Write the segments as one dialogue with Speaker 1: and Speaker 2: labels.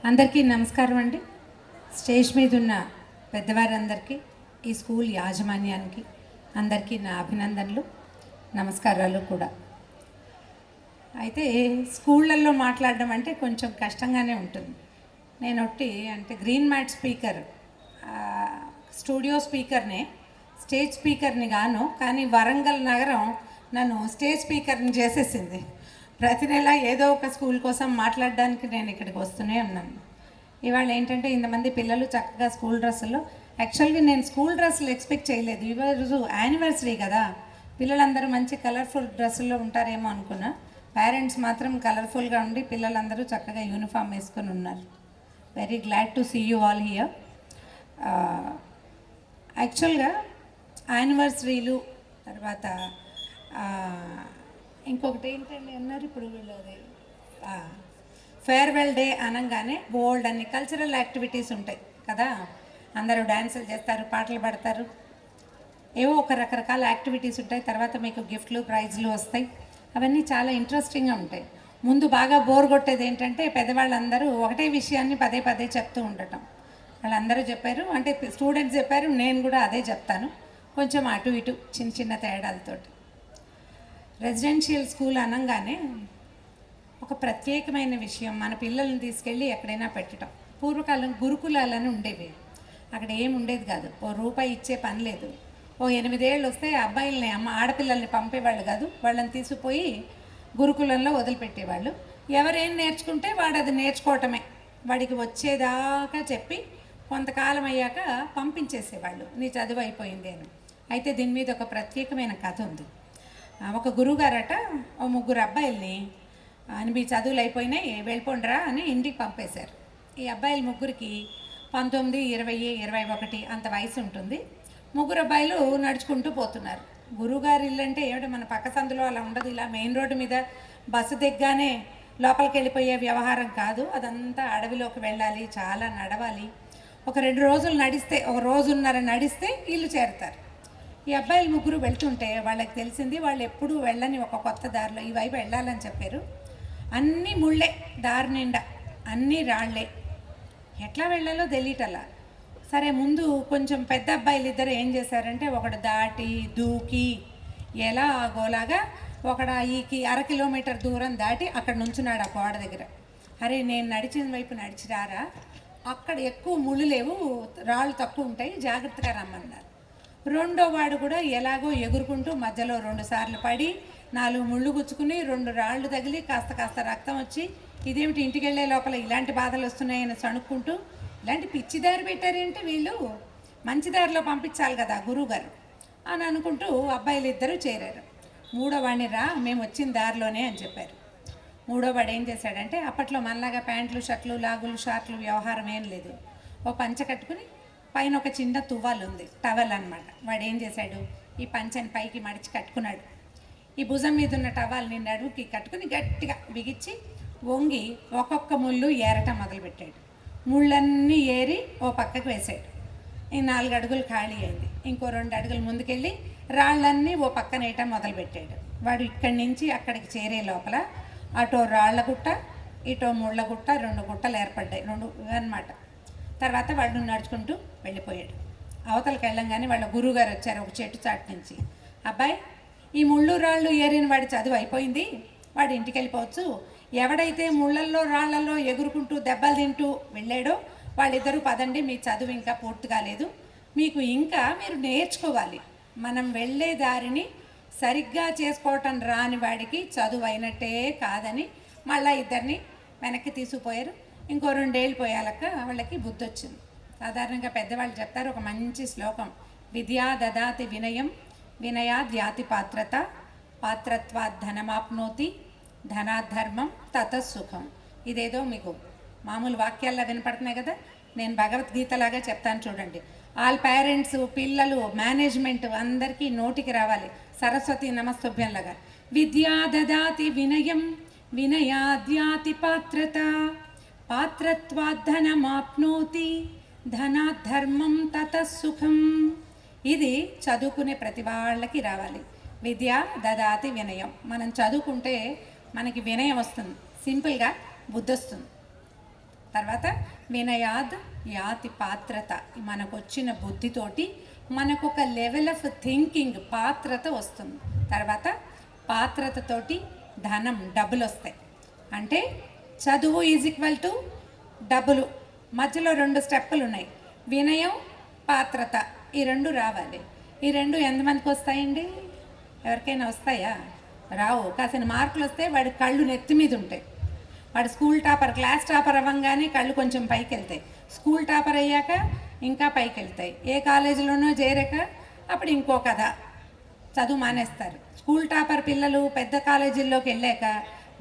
Speaker 1: అందరికీ నమస్కారం అండి. స్టేజ్ మీద ఉన్న పెద్దవారందరికీ, ఈ స్కూల్ యాజమాన్యానికి అందరికీ నా అభినందనలు, నమస్కారాలు కూడా. అయితే స్కూళ్ళల్లో మాట్లాడడం అంటే కొంచెం కష్టంగానే ఉంటుంది. నేను అంటే గ్రీన్ మ్యాట్ స్పీకర్, స్టూడియో స్పీకర్నే, స్టేజ్ స్పీకర్ని గాను, కానీ వరంగల్ నగరం నన్ను స్టేజ్ స్పీకర్ని చేసేసింది. ప్రతి నెల ఏదో ఒక స్కూల్ కోసం మాట్లాడడానికి నేను ఇక్కడికి వస్తూనే ఉన్నాను. ఇవాళ ఏంటంటే ఇంతమంది పిల్లలు చక్కగా స్కూల్ డ్రెస్సుల్లో, యాక్చువల్గా నేను స్కూల్ డ్రెస్సులు ఎక్స్పెక్ట్ చేయలేదు. ఈరోజు యానివర్సరీ కదా, పిల్లలందరూ మంచి కలర్ఫుల్ డ్రెస్సుల్లో ఉంటారేమో అనుకున్నా. పేరెంట్స్ మాత్రం కలర్ఫుల్గా ఉండి పిల్లలందరూ చక్కగా యూనిఫామ్ వేసుకొని ఉన్నారు. Very glad to see you all here. యాక్చువల్గా యానివర్సరీలు తర్వాత ఇంకొకటి ఏంటండి అన్నారు ఇప్పుడు వీళ్ళది, ఫేర్వెల్ డే అనగానే బోల్డ్ అన్ని కల్చరల్ యాక్టివిటీస్ ఉంటాయి కదా. అందరూ డ్యాన్సులు చేస్తారు, పాటలు పాడతారు, ఏవో ఒక రకరకాల యాక్టివిటీస్ ఉంటాయి. తర్వాత మీకు గిఫ్ట్లు, ప్రైజ్లు వస్తాయి. అవన్నీ చాలా ఇంట్రెస్టింగ్గా ఉంటాయి. ముందు బాగా బోర్ కొట్టేది ఏంటంటే పెద్దవాళ్ళందరూ ఒకటే విషయాన్ని పదే పదే చెప్తూ ఉండటం. వాళ్ళందరూ చెప్పారు, అంటే స్టూడెంట్స్ చెప్పారు, నేను కూడా అదే చెప్తాను, కొంచెం అటు ఇటు చిన్న చిన్న తేడాలతోటి. రెసిడెన్షియల్ స్కూల్ అనగానే ఒక ప్రత్యేకమైన విషయం, మన పిల్లల్ని తీసుకెళ్ళి ఎక్కడైనా పెట్టడం. పూర్వకాలం గురుకులాలని ఉండేవి, అక్కడ ఏమి ఉండేది కాదు, ఓ రూపాయి ఇచ్చే పని లేదు. ఓ 8 ఏళ్ళు వస్తే అబ్బాయిల్ని ఆడపిల్లల్ని పంపేవాళ్ళు కాదు, వాళ్ళని తీసుకుపోయి గురుకులంలో వదిలిపెట్టేవాళ్ళు. ఎవరేం నేర్చుకుంటే వాడు అది నేర్చుకోవటమే, వాడికి వచ్చేదాకా చెప్పి కొంతకాలం అయ్యాక పంపించేసేవాళ్ళు, నీ చదువు అయిపోయింది అని. అయితే దీని మీద ఒక ప్రత్యేకమైన కథ ఉంది. ఒక గురువుగారట ఓ 3 అబ్బాయిల్ని మీ చదువులు అయిపోయినాయి వెళ్ళిపోండిరా అని ఇంటికి పంపేశారు. ఈ అబ్బాయిలు 3కి 19, 20, 21 అంత వయసు ఉంటుంది. 3 అబ్బాయిలు నడుచుకుంటూ పోతున్నారు. గురువుగారి ఇల్లు అంటే ఏమిటో మన పక్క సందులో అలా ఉండదు, ఇలా మెయిన్ రోడ్డు మీద బస్సు దిగ్గానే లోపలికి వెళ్ళిపోయే వ్యవహారం కాదు. అదంతా అడవిలోకి వెళ్ళాలి, చాలా నడవాలి. ఒక 2 రోజులు నడిస్తే, ఒక రోజున్నర నడిస్తే ఇల్లు చేరుతారు. ఈ అబ్బాయిలు 3 వెళ్తుంటే వాళ్ళకి తెలిసింది, వాళ్ళు ఎప్పుడూ వెళ్ళని ఒక కొత్త దారిలో ఈ వైపు వెళ్ళాలని చెప్పారు. అన్నీ ముళ్ళే, దారి నిండా అన్నీ రాళ్లే, ఎట్లా వెళ్ళాలో తెలియటల్లా. సరే, ముందు కొంచెం పెద్ద అబ్బాయిలు ఇద్దరు ఏం చేశారంటే, ఒకడు దాటి దూకి ఎలా గోలాగా ఒకడు ఈకి 1/2 కిలోమీటర్ దూరం దాటి అక్కడ నుంచున్నాడు ఆ గోడ దగ్గర. అరే, నేను నడిచిన వైపు నడిచిరారా, అక్కడ ఎక్కువ ముళ్ళు లేవు, రాళ్ళు తక్కువ ఉంటాయి, జాగ్రత్తగా రమ్మన్నారు. రెండో వాడు కూడా ఎలాగో ఎగురుకుంటూ మధ్యలో 2 సార్లు పడి 4 ముళ్ళు గుచ్చుకుని 2 రాళ్ళు తగిలి కాస్త రక్తం వచ్చి, ఇదేమిటి ఇంటికి వెళ్ళే లోపల ఇలాంటి బాధలు వస్తున్నాయని సణుక్కుంటూ, ఇలాంటి పిచ్చి దారి పెట్టారేంటి వీళ్ళు, మంచి దారిలో పంపించాలి కదా గురువుగారు అని అనుకుంటూ అబ్బాయిలు ఇద్దరు చేరారు. 3వ వాడిని రా, మేము వచ్చిన దారిలోనే అని చెప్పారు. 3వ వాడు ఏం చేశాడంటే, అప్పట్లో మనలాగా ప్యాంట్లు, షర్ట్లు, లాగులు, షార్ట్లు వ్యవహారం ఏం లేదు. ఓ పంచ కట్టుకుని పైన ఒక చిన్న తువ్వాలు ఉంది, టవల్ అనమాట. వాడు ఏం చేశాడు, ఈ పంచని పైకి మడిచి కట్టుకున్నాడు. ఈ భుజం మీద ఉన్న టవాల్ని నడుముకి కట్టుకుని గట్టిగా బిగించి వంగి ఒక్కొక్క ముళ్ళు ఏరటం మొదలుపెట్టాడు. ముళ్ళన్నీ ఏరి ఓ పక్కకు వేసాడు. ఈ 4 అడుగులు ఖాళీ అయింది. ఇంకో 2 అడుగులు ముందుకెళ్ళి రాళ్ళన్నీ ఓ పక్కన వేయటం మొదలుపెట్టాడు. వాడు ఇక్కడి నుంచి అక్కడికి చేరే లోపల అటో రాళ్ల గుట్ట, ఇటో ముళ్ళ గుట్ట, 2 గుట్టలు ఏర్పడ్డాయి, 2 అన్నమాట. తర్వాత వాడు నడుచుకుంటూ వెళ్ళిపోయాడు. అవతలకి వెళ్ళంగానే వాళ్ళ గురువుగారు వచ్చారు ఒక చెట్టు చాటు నుంచి. అబ్బాయి, ఈ ముళ్ళు రాళ్ళు ఏరిన వాడి చదువు అయిపోయింది, వాడు ఇంటికి వెళ్ళిపోవచ్చు. ఎవడైతే ముళ్ళల్లో రాళ్లలో ఎగురుకుంటూ దెబ్బలు తింటూ వెళ్ళాడో వాళ్ళిద్దరూ పదండి, మీ చదువు ఇంకా పూర్తి కాలేదు, మీకు ఇంకా మీరు నేర్చుకోవాలి. మనం వెళ్ళే దారిని సరిగ్గా చేసుకోవటం రాని వాడికి చదువు అయినట్టే కాదని మళ్ళీ ఇద్దరిని వెనక్కి తీసుకుపోయారు. ఇంకో 2 ఏళ్ళు పోయాలక వాళ్ళకి బుద్ధి వచ్చింది. సాధారణంగా పెద్దవాళ్ళు చెప్తారు ఒక మంచి శ్లోకం, విద్యా దదాతి వినయం, వినయాద్యాతి పాత్రత, పాత్రత్వాత్ ధనమాప్నోతి, ధనాధర్మం తతసుఖం. ఇదేదో మీకు మామూలు వాక్యాల్లో వినపడుతున్నాయి కదా, నేను భగవద్గీతలాగా చెప్తాను చూడండి. ఆల్ పేరెంట్స్, పిల్లలు, మేనేజ్మెంట్ అందరికీ నోటికి రావాలి సరస్వతి నమస్తుభ్యంలాగా. విద్యా దదాతి వినయం, వినయాద్యాతి పాత్రత, పాత్రత్వాద్ధనమాప్నోతి, ధనాధర్మం తతసుఖం. ఇది చదువుకునే ప్రతి వాళ్ళకి రావాలి. విద్య దదాతి వినయం. మనం చదువుకుంటే మనకి వినయం వస్తుంది, సింపుల్గా బుద్ధి వస్తుంది. తర్వాత వినయాద్ యాతి పాత్రత, మనకు వచ్చిన బుద్ధితోటి మనకు ఒక లెవెల్ ఆఫ్ థింకింగ్ పాత్రత వస్తుంది. తర్వాత పాత్రతతోటి ధనం డబ్బులు వస్తాయి. అంటే చదువు ఈజ్ ఈక్వల్ టు డబ్బులు. మధ్యలో 2 స్టెప్పులు ఉన్నాయి, వినయం పాత్రత. ఈ 2 రావాలి. ఈ 2 ఎంతమందికి వస్తాయండి? ఎవరికైనా వస్తాయా? రావు. కాసిన మార్కులు వస్తే వాడి కళ్ళు నెత్తి మీద ఉంటాయి. వాడు స్కూల్ టాపర్, క్లాస్ టాపర్ అవ్వగానే కళ్ళు కొంచెం పైకి వెళ్తాయి. స్కూల్ టాపర్ అయ్యాక ఇంకా పైకి వెళ్తాయి. ఏ కాలేజీలోనో చేరాక అప్పుడు ఇంకో కథ, చదువు మానేస్తారు. స్కూల్ టాపర్ పిల్లలు పెద్ద కాలేజీల్లోకి వెళ్ళాక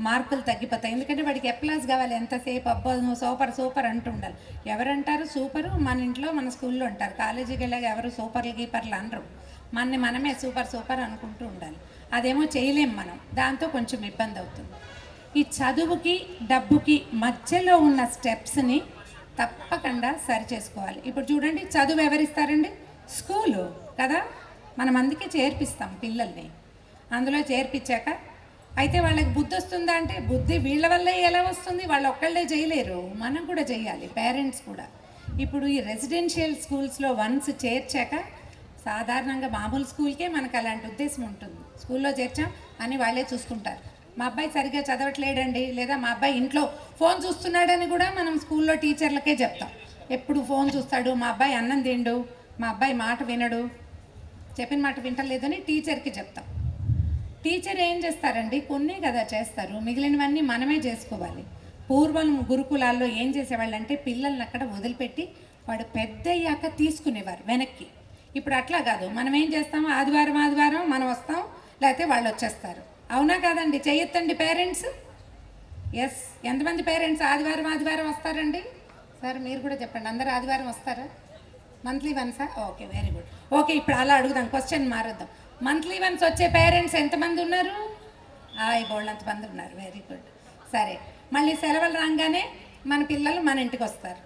Speaker 1: మార్కులు తగ్గిపోతాయి. ఎందుకంటే వాడికి ఎప్లాస్ కావాలి. ఎంతసేపు అబ్బో నువ్వు సూపర్ సూపర్ అంటూ ఉండాలి. ఎవరంటారు సూపరు? మన ఇంట్లో మన స్కూల్లో ఉంటారు. కాలేజీకి వెళ్ళాక ఎవరు సూపర్లు గీపర్లు అనరు. మనమే సూపర్ సూపర్ అనుకుంటూ ఉండాలి. అదేమో చేయలేం మనం. దాంతో కొంచెం ఇబ్బంది అవుతుంది. ఈ చదువుకి డబ్బుకి మధ్యలో ఉన్న స్టెప్స్ని తప్పకుండా సరి చేసుకోవాలి. ఇప్పుడు చూడండి, చదువు ఎవరిస్తారండి? స్కూలు కదా. మనం అందుకే చేర్పిస్తాం పిల్లల్ని. అందులో చేర్పించాక అయితే వాళ్ళకి బుద్ధి వస్తుందా అంటే బుద్ధి వీళ్ళ వల్లే ఎలా వస్తుంది? వాళ్ళు ఒక్కళ్ళే చేయలేరు, మనం కూడా చేయాలి, పేరెంట్స్ కూడా. ఇప్పుడు ఈ రెసిడెన్షియల్ స్కూల్స్లో వన్స్ చేర్చాక సాధారణంగా మామూలు స్కూల్కే మనకు అలాంటి ఉద్దేశం ఉంటుంది. స్కూల్లో చేర్చాం అని వాళ్ళే చూసుకుంటారు. మా అబ్బాయి సరిగ్గా చదవట్లేడండి, లేదా మా అబ్బాయి ఇంట్లో ఫోన్ చూస్తున్నాడని కూడా మనం స్కూల్లో టీచర్లకే చెప్తాం. ఎప్పుడు ఫోన్ చూస్తాడు, మా అబ్బాయి అన్నం తిండు, మా అబ్బాయి మాట వినడు, చెప్పిన మాట వింటలేదని టీచర్కి చెప్తాం. టీచర్ ఏం చేస్తారండి? కొన్నే కదా చేస్తారు, మిగిలినవన్నీ మనమే చేసుకోవాలి. పూర్వం గురుకులాల్లో ఏం చేసేవాళ్ళు అంటే పిల్లల్ని అక్కడ వదిలిపెట్టి వాడు పెద్ద అయ్యాక తీసుకునేవారు వెనక్కి. ఇప్పుడు అట్లా కాదు. మనం ఏం చేస్తాము? ఆదివారం మనం వస్తాం, లేకపోతే వాళ్ళు వచ్చేస్తారు. అవునా కాదండి? చేయొద్దండి పేరెంట్స్. ఎస్, ఎంతమంది పేరెంట్స్ ఆదివారం వస్తారండి? సార్ మీరు కూడా చెప్పండి, అందరూ ఆదివారం వస్తారా? మంత్లీ వన్సా? Okay, very good. ఓకే, ఇప్పుడు అలా అడుగుదాం, క్వశ్చన్ మారుద్దాం. మంత్లీ వన్స్ వచ్చే పేరెంట్స్ ఎంతమంది ఉన్నారు? బోళ్ళంతమంది ఉన్నారు. Very good. సరే, మళ్ళీ సెలవులు రాగానే మన పిల్లలు మన ఇంటికి వస్తారు.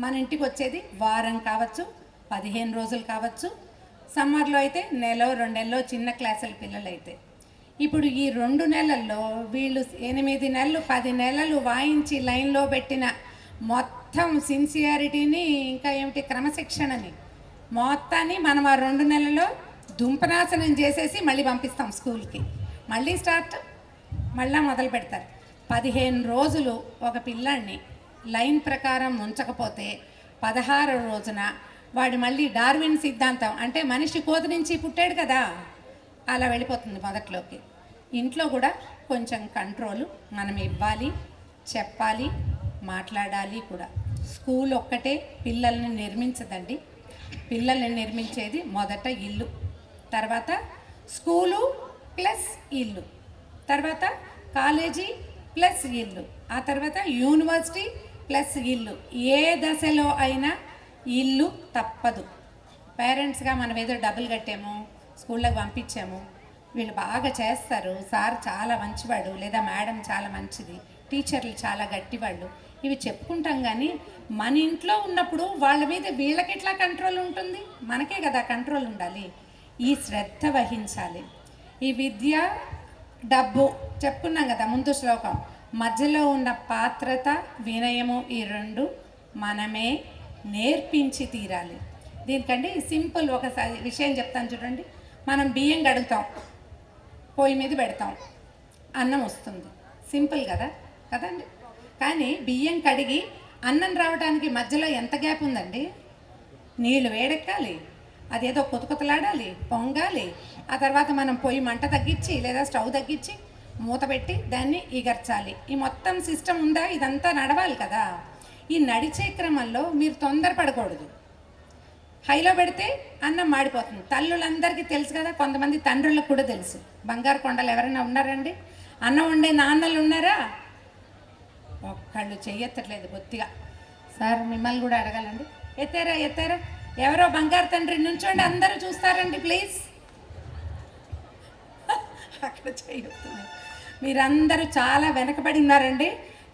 Speaker 1: మన ఇంటికి వచ్చేది వారం కావచ్చు, 15 రోజులు కావచ్చు. సమ్మర్లో అయితే నెల 2 నెలలు, చిన్న క్లాసుల పిల్లలు అయితే. ఇప్పుడు ఈ 2 నెలల్లో వీళ్ళు 8 నెలలు 10 నెలలు వాయించి లైన్లో పెట్టిన మొత్తం సిన్సియారిటీని, ఇంకా ఏమిటి క్రమశిక్షణని మొత్తాన్ని మనం ఆ 2 నెలల్లో దుంపనాశనం చేసేసి మళ్ళీ పంపిస్తాం స్కూల్కి. మళ్ళీ స్టార్ట్, మళ్ళీ మొదలు పెడతారు. 15 రోజులు ఒక పిల్లాడిని లైన్ ప్రకారం ఉంచకపోతే 16వ రోజున వాడు మళ్ళీ డార్విన్ సిద్ధాంతం, అంటే మనిషి కోతి నుంచి పుట్టాడు కదా, అలా వెళ్ళిపోతుంది మొదట్లోకి. ఇంట్లో కూడా కొంచెం కంట్రోలు మనం ఇవ్వాలి, చెప్పాలి, మాట్లాడాలి కూడా. స్కూల్ ఒక్కటే పిల్లల్ని నిర్మించదండి. పిల్లల్ని నిర్మించేది మొదట ఇల్లు, తర్వాత స్కూలు ప్లస్ ఇల్లు, తర్వాత కాలేజీ ప్లస్ ఇల్లు, ఆ తర్వాత యూనివర్సిటీ ప్లస్ ఇల్లు. ఏ దశలో అయినా ఇల్లు తప్పదు. పేరెంట్స్గా మనం ఏదో డబ్బులు కట్టాము, స్కూళ్ళకి పంపించాము, వీళ్ళు బాగా చేస్తారు, సార్ చాలా మంచివాడు, లేదా మేడం చాలా మంచిది, టీచర్లు చాలా గట్టివాళ్ళు, ఇవి చెప్పుకుంటాం. కానీ మన ఇంట్లో ఉన్నప్పుడు వాళ్ళ మీద వీళ్ళకి ఎట్లా కంట్రోల్ ఉంటుంది? మనకే కదా కంట్రోల్ ఉండాలి. ఈ శ్రద్ధ వహించాలి. ఈ విద్య, డబ్బు చెప్పుకున్నాం కదా ముందు శ్లోకం, మధ్యలో ఉన్న పాత్రత, వినయము, ఈ 2 మనమే నేర్పించి తీరాలి. దీనికంటే సింపుల్ ఒక విషయం చెప్తాను చూడండి. మనం బియ్యం కడుగుతాం, పొయ్యి మీద పెడతాం, అన్నం వస్తుంది. సింపుల్ కదా కదండి? కానీ బియ్యం కడిగి అన్నం రావడానికి మధ్యలో ఎంత గ్యాప్ ఉందండి? నీళ్ళు వేడెక్కాలి, అదేదో కొతలాడాలి, పొంగాలి, ఆ తర్వాత మనం పొయ్యి మంట తగ్గించి లేదా స్టవ్ తగ్గించి మూత పెట్టి దాన్ని ఇగర్చాలి. ఈ మొత్తం సిస్టమ్ ఉందా? ఇదంతా నడవాలి కదా. ఈ నడిచే క్రమంలో మీరు తొందరపడకూడదు. హైలో పెడితే అన్నం మాడిపోతుంది. తల్లులందరికీ తెలుసు కదా, కొంతమంది తండ్రులకు కూడా తెలుసు. బంగారు కొండలు ఎవరైనా ఉన్నారండి? అన్నం వండే నాన్నలు ఉన్నారా? ఒక్కళ్ళు చెయ్యెత్తట్లేదు బొత్తిగా. సార్ మిమ్మల్ని కూడా అడగాలండి, ఎత్తారా? ఎవరో బంగారు తండ్రి నుంచోండి, అందరూ చూస్తారండి ప్లీజ్. అక్కడ చెయ్యొత్తున్నారు. మీరందరూ చాలా వెనకబడి ఉన్నారండి.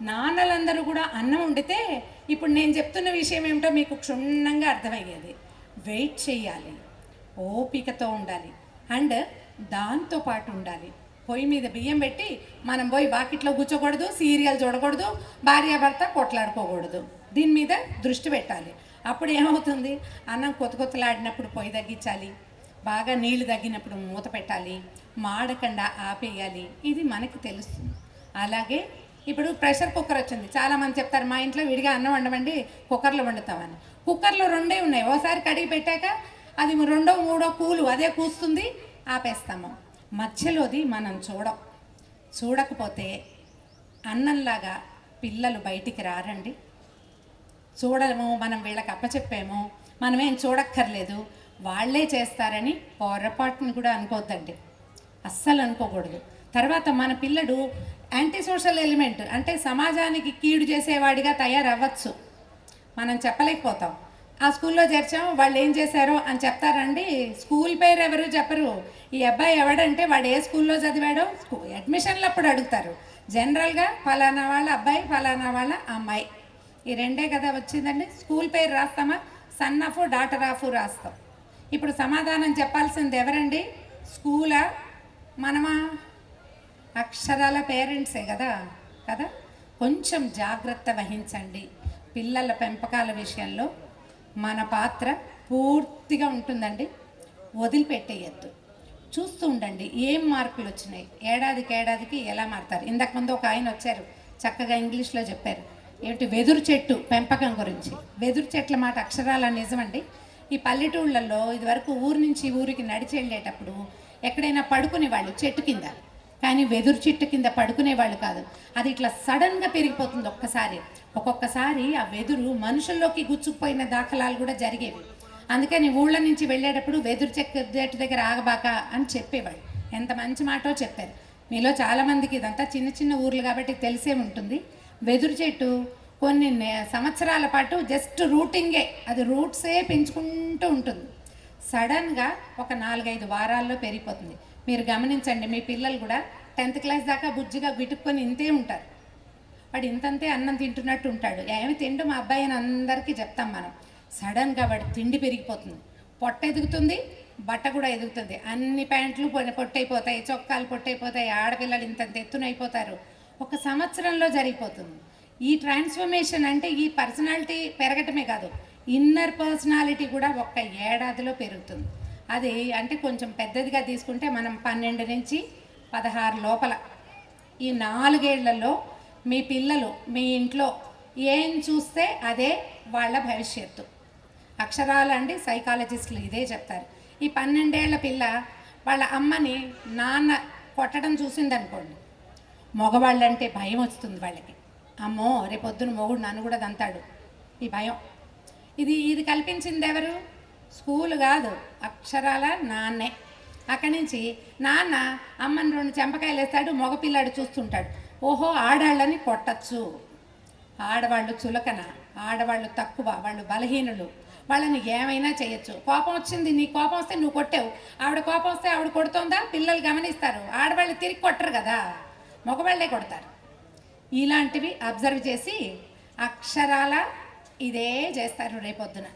Speaker 1: నాన్నలందరూ కూడా అన్నం వండితే ఇప్పుడు నేను చెప్తున్న విషయం ఏమిటో మీకు క్షుణ్ణంగా అర్థమయ్యేది. వెయిట్ చేయాలి, ఓపికతో ఉండాలి, అండ్ దాంతోపాటు ఉండాలి. పొయ్యి మీద బియ్యం పెట్టి మనం పోయి వాకిట్లో కూర్చోకూడదు, సీరియల్ చూడకూడదు, భార్యాభర్త కొట్లాడుకోకూడదు. దీని మీద దృష్టి పెట్టాలి. అప్పుడు ఏమవుతుంది, అన్నం కొత్తలాడినప్పుడు పొయ్యి తగ్గించాలి, బాగా నీళ్లు తగ్గినప్పుడు మూత పెట్టాలి, మాడకుండా ఆపేయాలి. ఇది మనకి తెలుస్తుంది. అలాగే ఇప్పుడు ప్రెషర్ కుక్కర్ వచ్చింది. చాలామంది చెప్తారు మా ఇంట్లో విడిగా అన్నం వండమండి, కుక్కర్లో వండుతామని. కుక్కర్లో రెండే ఉన్నాయి. ఓసారి కడిగి పెట్టాక అది రెండో మూడో కూలు అదే కూస్తుంది, ఆపేస్తాము. మధ్యలోది మనం చూడకపోతే అన్నంలాగా పిల్లలు బయటికి రారండి. చూడము, మనం వీళ్ళకి అప్పచెప్పాము, మనమేం చూడక్కర్లేదు, వాళ్ళే చేస్తారని పొరపాటుని కూడా అనుకోవద్దండి, అస్సలు అనుకోకూడదు. తర్వాత మన పిల్లడు యాంటీ సోషల్ ఎలిమెంట్, అంటే సమాజానికి కీడు చేసేవాడిగా తయారవ్వచ్చు. మనం చెప్పలేకపోతాం. ఆ స్కూల్లో చేర్చాము, వాళ్ళు ఏం చేశారో అని చెప్తారండి. స్కూల్ పేరు ఎవరు చెప్పరు. ఈ అబ్బాయి ఎవడంటే వాడు ఏ స్కూల్లో చదివాడో అడ్మిషన్లు అప్పుడు అడుగుతారు. జనరల్గా ఫలానా వాళ్ళ అబ్బాయి, ఫలానా వాళ్ళ అమ్మాయి, ఈ రెండే కదా వచ్చిందండి. స్కూల్ పేరు రాస్తామా, సన్ ఆఫ్ డాటర్ ఆఫ్ రాస్తాం. ఇప్పుడు సమాధానం చెప్పాల్సింది ఎవరండి? స్కూలా మనమా? అక్షరాల పేరెంట్సే కదా. కొంచెం జాగ్రత్త వహించండి. పిల్లల పెంపకాల విషయంలో మన పాత్ర పూర్తిగా ఉంటుందండి. వదిలిపెట్టేయద్దు. చూస్తూ ఉండండి ఏం మార్కులు వచ్చినాయి, ఏడాదికి ఎలా మారుతారు. ఇంతకుముందు ఒక ఆయన వచ్చారు, చక్కగా ఇంగ్లీష్లో చెప్పారు. ఏమిటి, వెదురు చెట్టు పెంపకం గురించి. వెదురు చెట్ల మాట అక్షరాల నిజమండి. ఈ పల్లెటూళ్ళల్లో ఇదివరకు ఊరు నుంచి ఊరికి నడిచి వెళ్ళేటప్పుడు ఎక్కడైనా పడుకునేవాళ్ళు చెట్టు కింద, కానీ వెదురు చెట్టు కింద పడుకునేవాళ్ళు కాదు. అది ఇట్లా సడన్గా పెరిగిపోతుంది ఒక్కొక్కసారి ఆ వెదురు మనుషుల్లోకి గుచ్చుకుపోయిన దాఖలాలు కూడా జరిగేవి. అందుకని ఊళ్ళ నుంచి వెళ్ళేటప్పుడు వెదురు చెట్టు దగ్గర ఆగబాక అని చెప్పేవాళ్ళు. ఎంత మంచి మాటో చెప్పారు. మీలో చాలామందికి ఇదంతా చిన్న చిన్న ఊర్లు కాబట్టి తెలిసే ఉంటుంది. వెదురు చెట్టు కొన్ని సంవత్సరాల పాటు జస్ట్ రూటింగే, అది రూట్సే పెంచుకుంటూ ఉంటుంది. సడన్గా ఒక 4-5 వారాల్లో పెరిగిపోతుంది. మీరు గమనించండి, మీ పిల్లలు కూడా 10th క్లాస్ దాకా బుజ్జిగా విటుక్కొని ఇంతే ఉంటారు. వాడు ఇంతంతే అన్నం తింటున్నట్టు ఉంటాడు. ఏమి తిండు మా అబ్బాయి అని అందరికీ చెప్తాం మనం. సడన్గా వాడి తిండి పెరిగిపోతుంది, పొట్ట ఎదుగుతుంది, బట్ట కూడా ఎదుగుతుంది. అన్ని ప్యాంట్లు పొట్టయిపోతాయి, చొక్కాలు పొట్టయిపోతాయి, ఆడపిల్లలు ఇంతంత ఎత్తునైపోతారు. ఒక సంవత్సరంలో జరిగిపోతుంది. ఈ ట్రాన్స్ఫర్మేషన్ అంటే ఈ పర్సనాలిటీ పెరగటమే కాదు, ఇన్నర్ పర్సనాలిటీ కూడా ఒక్క ఏడాదిలో పెరుగుతుంది. అది అంటే కొంచెం పెద్దదిగా తీసుకుంటే మనం 12 నుంచి 16 లోపల, ఈ 4 ఏళ్లలో మీ పిల్లలు మీ ఇంట్లో ఏం చూస్తే అదే వాళ్ళ భవిష్యత్తు. అక్షరాలండి సైకాలజిస్టులు ఇదే చెప్తారు. ఈ 12 ఏళ్ల పిల్ల వాళ్ళ అమ్మని నాన్న కొట్టడం చూసిందనుకోండి, మగవాళ్ళంటే భయం వస్తుంది వాళ్ళకి. అమ్మో రేపొద్దున మొగుడు నన్ను కూడా దంతాడు, ఈ భయం. ఇది కల్పించింది ఎవరు? స్కూల్ కాదు, అక్షరాల నాన్నే. అక్కడి నుంచి నాన్న అమ్మని 2 చెంపకాయలు వేస్తాడు, మగపిల్లాడు చూస్తుంటాడు. ఓహో ఆడాళ్ళని కొట్టచ్చు, ఆడవాళ్ళు చులకన, ఆడవాళ్ళు తక్కువ, వాళ్ళు బలహీనులు, వాళ్ళని ఏమైనా చేయొచ్చు. కోపం వచ్చింది, నీ కోపం వస్తే నువ్వు కొట్టావు, ఆవిడ కోపం వస్తే ఆవిడ కొడుతోందా, పిల్లలు గమనిస్తారు. ఆడవాళ్ళు తిరిగి కొట్టరు కదా, మగవాళ్ళే కొడతారు. ఇలాంటివి అబ్జర్వ్ చేసి అక్షరాల ఇదే చేస్తారు రేపొద్దున.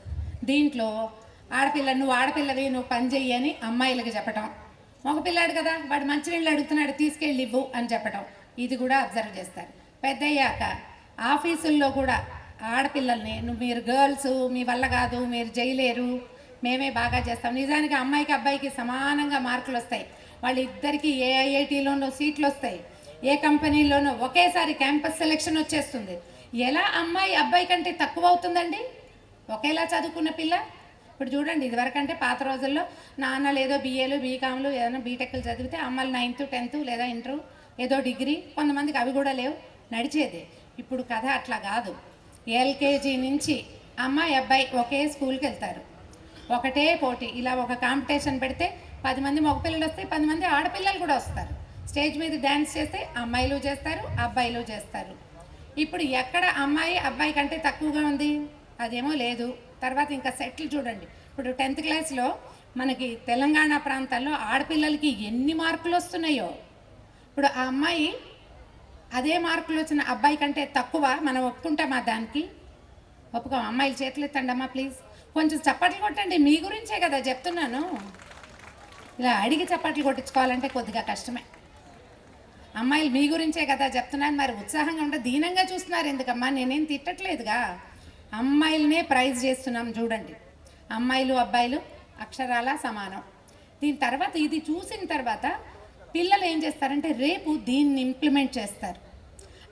Speaker 1: దీంట్లో నువ్వు ఆడపిల్లవి, నువ్వు పని చెయ్యి అని అమ్మాయిలకి చెప్పటం, మగపిల్లాడు కదా వాడు మంచినీళ్ళు అడుగుతున్నాడు తీసుకెళ్ళి ఇవ్వు అని చెప్పటం, ఇది కూడా అబ్జర్వ్ చేస్తారు. పెద్దయ్యాక ఆఫీసుల్లో కూడా ఆడపిల్లల్ని మీరు గర్ల్స్ మీ వల్ల కాదు, మీరు చేయలేరు, మేమే బాగా చేస్తాం. నిజానికి అమ్మాయికి అబ్బాయికి సమానంగా మార్కులు వస్తాయి. వాళ్ళిద్దరికీ ఏ ఐఐటీలోనో సీట్లు వస్తాయి, ఏ కంపెనీలోనో ఒకేసారి క్యాంపస్ సెలెక్షన్ వచ్చేస్తుంది. ఎలా అమ్మాయి అబ్బాయి కంటే తక్కువ అవుతుందండి ఒకేలా చదువుకున్న పిల్ల? ఇప్పుడు చూడండి, ఇదివరకంటే పాత రోజుల్లో నాన్నలు ఏదో BAలు బీకామ్లు ఏదైనా బీటెక్లు చదివితే అమ్మాయిలు 9th 10th లేదా ఇంటరు ఏదో డిగ్రీ, కొంతమందికి అవి కూడా లేవు, నడిచేది. ఇప్పుడు కథ అట్లా కాదు. LKG నుంచి అమ్మాయి అబ్బాయి ఒకే స్కూల్కి వెళ్తారు, ఒకటే పోటీ. ఇలా ఒక కాంపిటీషన్ పెడితే 10 మంది మగపిల్లలు వస్తే 10 మంది ఆడపిల్లలు కూడా వస్తారు. స్టేజ్ మీద డ్యాన్స్ చేస్తే అమ్మాయిలు చేస్తారు, అబ్బాయిలు చేస్తారు. ఇప్పుడు ఎక్కడ అమ్మాయి అబ్బాయి కంటే తక్కువగా ఉంది? అదేమో లేదు. తర్వాత ఇంకా సెట్లు చూడండి. ఇప్పుడు 10th క్లాస్లో మనకి తెలంగాణ ప్రాంతాల్లో ఆడపిల్లలకి ఎన్ని మార్కులు వస్తున్నాయో, ఇప్పుడు ఆ అమ్మాయి అదే మార్కులు వచ్చిన అబ్బాయి కంటే తక్కువ, మనం ఒప్పుకుంటామా? దానికి ఒప్పుకోం. అమ్మాయిలు చేతులు ఎత్తండి అమ్మా ప్లీజ్, కొంచెం చప్పట్లు కొట్టండి, మీ గురించే కదా చెప్తున్నాను. ఇలా అడిగి చప్పట్లు కొట్టించుకోవాలంటే కొద్దిగా కష్టమే. అమ్మాయిలు మీ గురించే కదా చెప్తున్నాను, మరి ఉత్సాహంగా ఉంటే దీనంగా చూస్తున్నారు ఎందుకమ్మా? నేనేం తిట్టట్లేదుగా, అమ్మాయిలనే ప్రైజ్ చేస్తున్నాం చూడండి. అమ్మాయిలు అబ్బాయిలు అక్షరాల సమానం. దీని తర్వాత ఇది చూసిన తర్వాత పిల్లలు ఏం చేస్తారంటే రేపు దీన్ని ఇంప్లిమెంట్ చేస్తారు.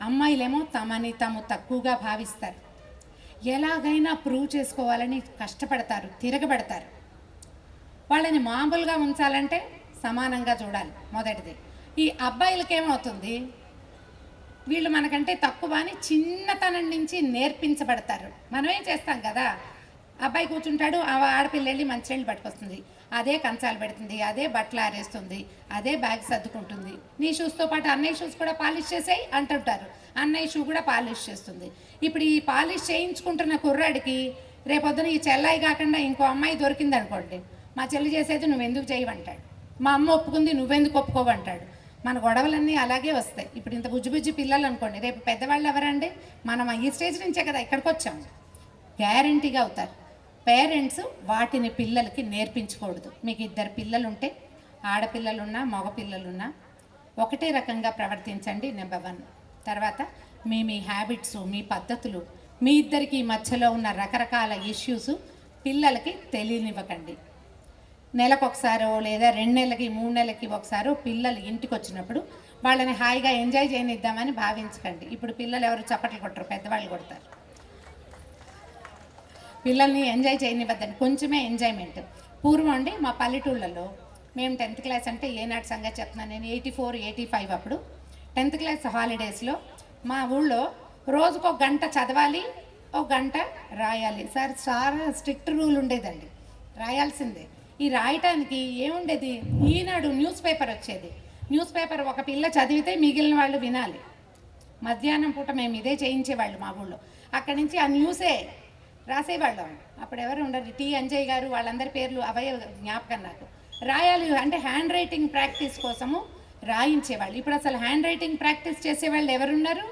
Speaker 1: అమ్మాయిలేమో తమని తాము తక్కువగా భావిస్తారు, ఎలాగైనా ప్రూవ్ చేసుకోవాలని కష్టపడతారు, తిరగబడతారు. వాళ్ళని మామూలుగా ఉంచాలంటే సమానంగా చూడాలి మొదటిది. ఈ అబ్బాయిలకేమవుతుంది, వీళ్ళు మనకంటే తక్కువ అని చిన్నతనం నుంచి నేర్పించబడతారు. మనమేం చేస్తాం కదా, అబ్బాయి కూర్చుంటాడు, ఆ ఆడపిల్ల వెళ్ళి మంచినీళ్ళు పట్టుకొస్తుంది, అదే కంచాలు పెడుతుంది, అదే బట్టలు ఆరేస్తుంది, అదే బ్యాగ్ సర్దుకుంటుంది. నీ షూస్తో పాటు అన్నయ్య షూస్ కూడా పాలిష్ చేసేయి అంటుంటారు. అన్నయ్య షూ కూడా పాలిష్ చేస్తుంది. ఇప్పుడు ఈ పాలిష్ చేయించుకుంటున్న కుర్రాడికి రేపొద్దున ఈ చెల్లాయి కాకుండా ఇంకో అమ్మాయి దొరికింది అనుకోండి, మా చెల్లి చేసేది నువ్వెందుకు చేయవంటాడు, మా అమ్మ ఒప్పుకుంది నువ్వెందుకు ఒప్పుకోవంటాడు. మన గొడవలన్నీ అలాగే వస్తాయి. ఇప్పుడు ఇంత బుజ్జి బుజ్జి పిల్లలు అనుకోండి, రేపు పెద్దవాళ్ళు ఎవరండి? మనం ఈ స్టేజ్ నుంచే కదా ఇక్కడికి వచ్చాము. గ్యారంటీగా అవుతారు. పేరెంట్స్ వాటిని పిల్లలకి నేర్పించకూడదు. మీకు ఇద్దరు పిల్లలు ఉంటే, ఆడపిల్లలున్నా మగపిల్లలున్నా ఒకటే రకంగా ప్రవర్తించండి, నెంబర్ 1. తర్వాత మీ హ్యాబిట్స్, మీ పద్ధతులు, మీ ఇద్దరికి మధ్యలో ఉన్న రకరకాల ఇష్యూస్ పిల్లలకి తెలియనివ్వకండి. నెలకొకసారో లేదా 2 నెలలకి 3 నెలలకి ఒకసారో పిల్లలు ఇంటికి వచ్చినప్పుడు వాళ్ళని హాయిగా ఎంజాయ్ చేయనిద్దామని భావించకండి. ఇప్పుడు పిల్లలు ఎవరు చప్పట్లు కొట్టరు, పెద్దవాళ్ళు కొడతారు. పిల్లల్ని ఎంజాయ్ చేయనివ్వద్దండి, కొంచెమే ఎంజాయ్మెంట్. పూర్వం అండి మా పల్లెటూళ్ళలో మేము 10th క్లాస్ అంటే ఏనాటి సంగతి చెప్తున్నాను నేను, 84, 85 అప్పుడు 10th క్లాస్ హాలిడేస్లో మా ఊళ్ళో రోజుకు 1 గంట చదవాలి, 1 గంట రాయాలి. చాలా స్ట్రిక్ట్ రూల్ ఉండేదండి, రాయాల్సిందే. ఈ రాయటానికి ఏముండేది, ఈనాడు న్యూస్ పేపర్ వచ్చేది. న్యూస్ పేపర్ ఒక పిల్ల చదివితే మిగిలిన వాళ్ళు వినాలి. మధ్యాహ్నం పూట మేము ఇదే చేయించేవాళ్ళు మా ఊళ్ళో. అక్కడి నుంచి ఆ న్యూసే రాసేవాళ్ళం. అప్పుడు ఎవరు ఉండరు, టి అంజయ్ గారు వాళ్ళందరి పేర్లు అవే జ్ఞాపకం నాకు. రాయాలి అంటే హ్యాండ్ రైటింగ్ ప్రాక్టీస్ కోసము రాయించేవాళ్ళు. ఇప్పుడు అసలు హ్యాండ్ రైటింగ్ ప్రాక్టీస్ చేసేవాళ్ళు ఎవరున్నారు?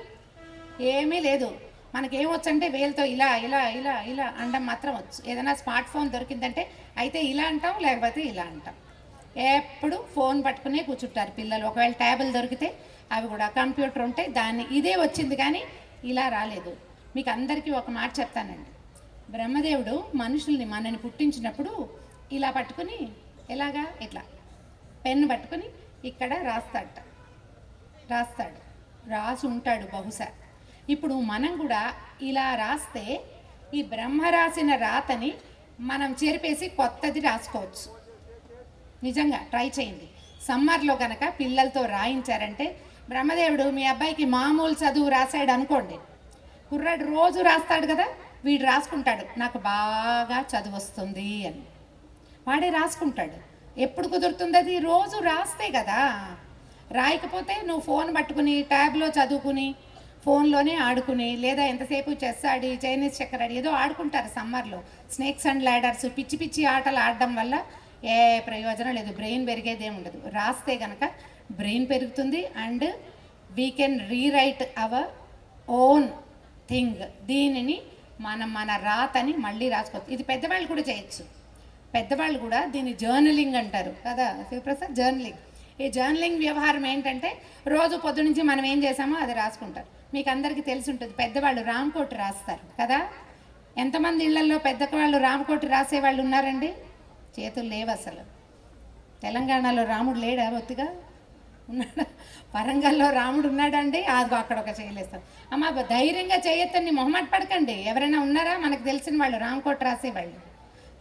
Speaker 1: ఏమీ లేదు. మనకేమొచ్చంటే వేలతో ఇలా ఇలా ఇలా ఇలా అనడం మాత్రం వచ్చు. ఏదైనా స్మార్ట్ ఫోన్ దొరికిందంటే అయితే ఇలా అంటాం, లేకపోతే ఇలా అంటాం. ఎప్పుడు ఫోన్ పట్టుకునే కూర్చుంటారు పిల్లలు. ఒకవేళ ట్యాబులు దొరికితే అవి కూడా, కంప్యూటర్ ఉంటే దాన్ని ఇదే వచ్చింది కానీ ఇలా రాలేదు. మీకు అందరికీ ఒక మాట చెప్తానండి. బ్రహ్మదేవుడు మనుషుల్ని మనని పుట్టించినప్పుడు ఇలా పట్టుకుని, ఎలాగా ఇట్లా పెన్ను పట్టుకుని ఇక్కడ రాస్తాడు, రాసి ఉంటాడు బహుశా. ఇప్పుడు మనం కూడా ఇలా రాస్తే ఈ బ్రహ్మ రాసిన రాతని మనం చెరిపేసి కొత్తది రాసుకోవచ్చు. నిజంగా ట్రై చేయండి. సమ్మర్లో కనుక పిల్లలతో రాయించారంటే, బ్రహ్మదేవుడు మీ అబ్బాయికి మామూలు చదువు రాశాడు అనుకోండి, కుర్రాడు రోజు రాస్తాడు కదా, వీడు రాసుకుంటాడు నాకు బాగా చదువు వస్తుంది అని. వాడే రాసుకుంటాడు. ఎప్పుడు కుదురుతుంది అది? రోజు రాస్తే కదా. రాయకపోతే నువ్వు ఫోన్ పట్టుకుని ట్యాబ్లో చదువుకుని ఫోన్లోనే ఆడుకుని, లేదా ఎంతసేపు చెస్ ఆడి, చైనీస్ చక్కర్ ఆడి ఏదో ఆడుకుంటారు సమ్మర్లో. స్నేక్స్ అండ్ ల్యాడర్స్, పిచ్చి పిచ్చి ఆటలు ఆడడం వల్ల ఏ ప్రయోజనం లేదు, బ్రెయిన్ పెరిగేదే ఉండదు. రాస్తే కనుక బ్రెయిన్ పెరుగుతుంది and we can rewrite our own thing. దీనిని మన రాతని మళ్ళీ రాసుకోవచ్చు. ఇది పెద్దవాళ్ళు కూడా చేయొచ్చు. పెద్దవాళ్ళు కూడా దీన్ని జర్నలింగ్ అంటారు కదా శివప్రసాద్, జర్నలింగ్. ఈ జర్నలింగ్ వ్యవహారం ఏంటంటే రోజు పొద్దు నుంచి మనం ఏం చేసామో అది రాసుకుంటారు. మీకు అందరికీ తెలిసి ఉంటుంది, పెద్దవాళ్ళు రామకోటి రాస్తారు కదా. ఎంతమంది ఇళ్లలో పెద్దవాళ్ళు రామకోటి రాసేవాళ్ళు ఉన్నారండి? చేతులు లేవు అసలు. తెలంగాణలో రాముడు లేడా? బొత్తిగా ఉన్నాడా? వరంగల్లో రాముడు ఉన్నాడండి, అది అక్కడ ఒక చేయలేస్తాం. అమ్మ ధైర్యంగా చేయొద్దండి, మొహమాట పడకండి. ఎవరైనా ఉన్నారా మనకు తెలిసిన వాళ్ళు రామకోటి రాసేవాళ్ళు?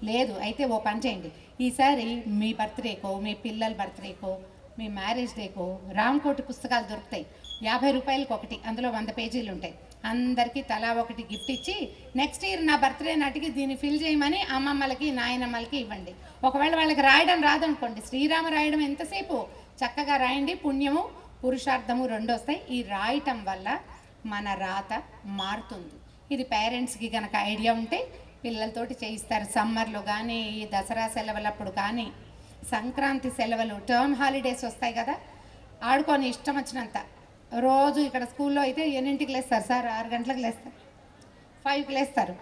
Speaker 1: లేదు. అయితే ఓ పని చేయండి, ఈసారి మీ బర్త్డేకో, మీ పిల్లల బర్త్డేకో, మీ మ్యారేజ్ డేకో రామకోటి పుస్తకాలు దొరుకుతాయి. 50 రూపాయలకి ఒకటి, అందులో 100 పేజీలు ఉంటాయి. అందరికీ తలా ఒకటి గిఫ్ట్ ఇచ్చి నెక్స్ట్ ఇయర్ నా బర్త్డే నాటికి దీన్ని ఫిల్ చేయమని అమ్మమ్మలకి నాయనమ్మలకి ఇవ్వండి. ఒకవేళ వాళ్ళకి రాయడం రాదనుకోండి, శ్రీరామ రాయడం ఎంతసేపు, చక్కగా రాయండి. పుణ్యము పురుషార్థము 2 వస్తాయి. ఈ రాయటం వల్ల మన రాత మారుతుంది. ఇది పేరెంట్స్కి కనుక ఐడియా ఉంటే పిల్లలతోటి చేయిస్తారు. సమ్మర్లో కానీ, ఈ దసరా సెలవులప్పుడు కానీ, సంక్రాంతి సెలవులు, టర్మ్ హాలిడేస్ వస్తాయి కదా, ఆడుకొని ఇష్టం వచ్చినంత. రోజు ఇక్కడ స్కూల్లో అయితే ఎన్నింటికి లేస్తారు సార్? 6 గంటలకు లేస్తారు, 5కి లేస్తారు.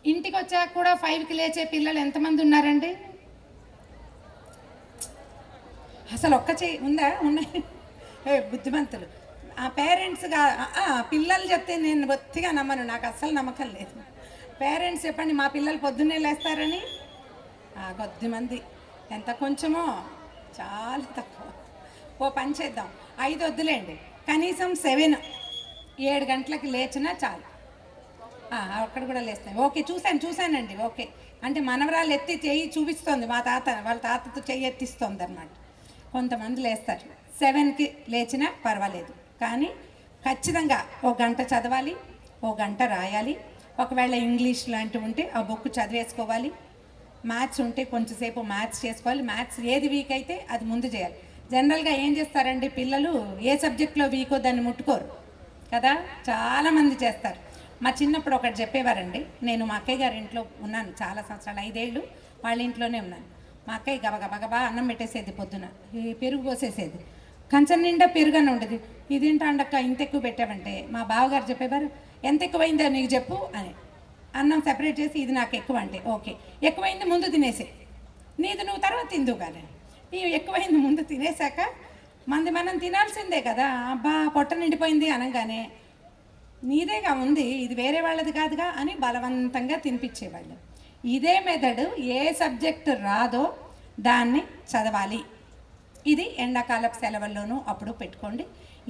Speaker 1: ఇంటికి వచ్చాక కూడా 5కి లేచే పిల్లలు ఎంతమంది ఉన్నారండి? అసలు ఒక్క చేయి ఉందా? ఉన్నాయి. బుద్ధిమంతులు ఆ పేరెంట్స్గా పిల్లలు చెప్తే నేను బొత్తిగా నమ్మను, నాకు అస్సలు నమ్మకం లేదు. పేరెంట్స్ చెప్పండి మా పిల్లలు పొద్దున్నే లేస్తారని, కొద్దిమంది, ఎంత కొంచెమో, చాలా తక్కువ. ఓ పని చేద్దాం, 5 వద్దులేండి, కనీసం 7 గంటలకు లేచినా చాలు. అక్కడ కూడా లేస్తాయి. ఓకే, చూశానండి. ఓకే అంటే మనవరాలు ఎత్తి చెయ్యి చూపిస్తోంది, మా తాత వాళ్ళ తాతతో చెయ్యి ఎత్తిస్తోంది అన్నమాట. కొంతమంది లేస్తారు 7కి లేచినా పర్వాలేదు, కానీ ఖచ్చితంగా 1 గంట చదవాలి, 1 గంట రాయాలి. ఒకవేళ ఇంగ్లీష్ లాంటివి ఉంటే ఆ బుక్ చదివేసుకోవాలి. మ్యాథ్స్ ఉంటే కొంచెంసేపు మ్యాథ్స్ చేసుకోవాలి. మ్యాథ్స్ ఏది వీక్ అయితే అది ముందు చేయాలి. జనరల్గా ఏం చేస్తారండి పిల్లలు, ఏ సబ్జెక్ట్లో వీకో దాన్ని ముట్టుకోరు కదా, చాలామంది చేస్తారు. మా చిన్నప్పుడు ఒకటి చెప్పేవారండి, నేను మా అక్కయ్య గారి ఇంట్లో ఉన్నాను చాలా సంవత్సరాలు, 5 ఏళ్ళు వాళ్ళ ఇంట్లోనే ఉన్నాను. మా అక్కయ్య గబగబా అన్నం పెట్టేసేది, పొద్దున ఈ పెరుగు పోసేసేది, కంచం నిండా పెరుగన్న ఉండేది. ఇదేంటో అండక్క ఇంత ఎక్కువ పెట్టామంటే మా బావగారు చెప్పేవారు, ఎంత ఎక్కువైందో నీకు చెప్పు అని. అన్నం సెపరేట్ చేసి ఇది నాకు ఎక్కువ అంటే, ఓకే ఎక్కువైంది ముందు తినేసే, నీది నువ్వు తర్వాత తిందువు కానీ, ఈ ఎక్కువైంది ముందు తినేసాక మనం తినాల్సిందే కదా, అబ్బా పొట్ట నిండిపోయింది అనగానే నీదేగా ఉంది, ఇది వేరే వాళ్ళది కాదుగా అని బలవంతంగా తినిపించేవాళ్ళు. ఇదే మెథడ్ ఏ సబ్జెక్టు రాదో దాన్ని చదవాలి. ఇది ఎండాకాలపు సెలవుల్లోనూ అప్పుడు పెట్టుకోండి.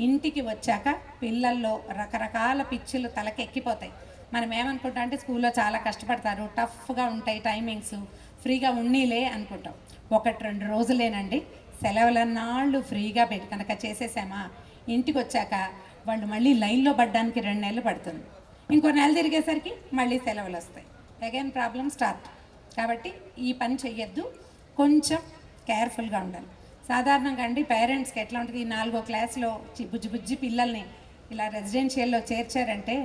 Speaker 1: ఇంటికి వచ్చాక పిల్లల్లో రకరకాల పిచ్చులు తలకెక్కిపోతాయి. మనం ఏమనుకుంటాం అంటే స్కూల్లో చాలా కష్టపడతారు, టఫ్గా ఉంటాయి టైమింగ్స్, ఫ్రీగా ఉన్నీలే అనుకుంటాం. 1-2 రోజులేనండి, సెలవులన్నాళ్ళు ఫ్రీగా పెట్టి కనుక చేసేసామా, ఇంటికి వచ్చాక వాళ్ళు మళ్ళీ లైన్లో పడ్డానికి 2 నెలలు పడుతుంది. ఇంకో నెల తిరిగేసరికి మళ్ళీ సెలవులు వస్తాయి, అగైన్ ప్రాబ్లమ్ స్టార్ట్. కాబట్టి ఈ పని చెయ్యొద్దు, కొంచెం కేర్ఫుల్గా ఉండాలి. సాధారణంగా అండి పేరెంట్స్కి ఎట్లా ఉంటుంది, 4వ క్లాస్లో బుజ్జి పిల్లల్ని ఇలా రెసిడెన్షియల్లో చేర్చారంటే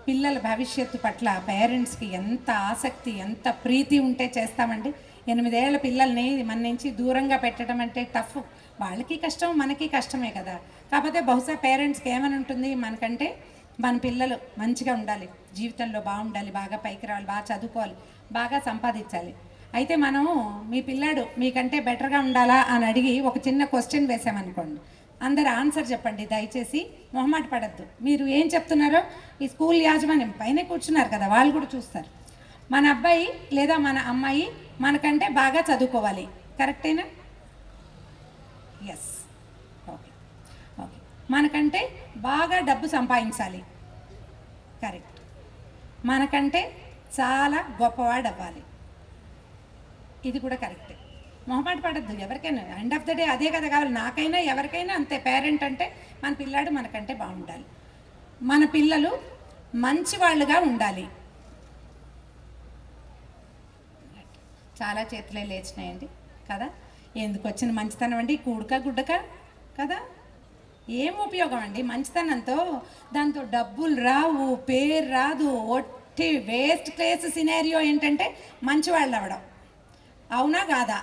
Speaker 1: పిల్లల భవిష్యత్తు పట్ల పేరెంట్స్కి ఎంత ఆసక్తి, ఎంత ప్రీతి ఉంటే చేస్తామండి. 8 ఏళ్ల పిల్లల్ని మన నుంచి దూరంగా పెట్టడం అంటే టఫ్, వాళ్ళకి కష్టం మనకి కష్టమే కదా. కాకపోతే బహుశా పేరెంట్స్కి ఏమని ఉంటుంది, మనకంటే మన పిల్లలు మంచిగా ఉండాలి, జీవితంలో బాగుండాలి, బాగా పైకి రావాలి, బాగా చదువుకోవాలి, బాగా సంపాదించాలి. అయితే మనం మీ పిల్లాడు మీకంటే బెటర్గా ఉండాలా అని అడిగి ఒక చిన్న క్వశ్చన్ వేసామనుకోండి, అందరు ఆన్సర్ చెప్పండి దయచేసి, మొహమాట పడద్దు. మీరు ఏం చెప్తున్నారో ఈ స్కూల్ యాజమాన్యం పైన కూర్చున్నారు కదా, వాళ్ళు కూడా చూస్తారు. మన అబ్బాయి లేదా మన అమ్మాయి మనకంటే బాగా చదువుకోవాలి, కరెక్టేనా? Yes, okay okay. మనకంటే బాగా డబ్బు సంపాదించాలి, కరెక్ట్. మనకంటే చాలా గొప్పవాడు అవ్వాలి, ఇది కూడా కరెక్టే. మొహమాట పడద్దు ఎవరికైనా, ఎండ్ ఆఫ్ ద డే అదే కదా కావాలి, నాకైనా ఎవరికైనా అంతే. పేరెంట్ అంటే మన పిల్లాడు మనకంటే బాగుండాలి, మన పిల్లలు మంచి వాళ్ళుగా ఉండాలి. చాలా చేతులే లేచినాయండి కదా, ఎందుకు వచ్చిన మంచితనం అండి, కూడక గుడ్డక కదా, ఏం ఉపయోగం అండి మంచితనంతో? దాంతో డబ్బులు రావు, పేరు రాదు, ఒట్టి వేస్ట్ కేస్ సినారియో ఏంటంటే మంచివాళ్ళు అవ్వడం. అవునా కాదా?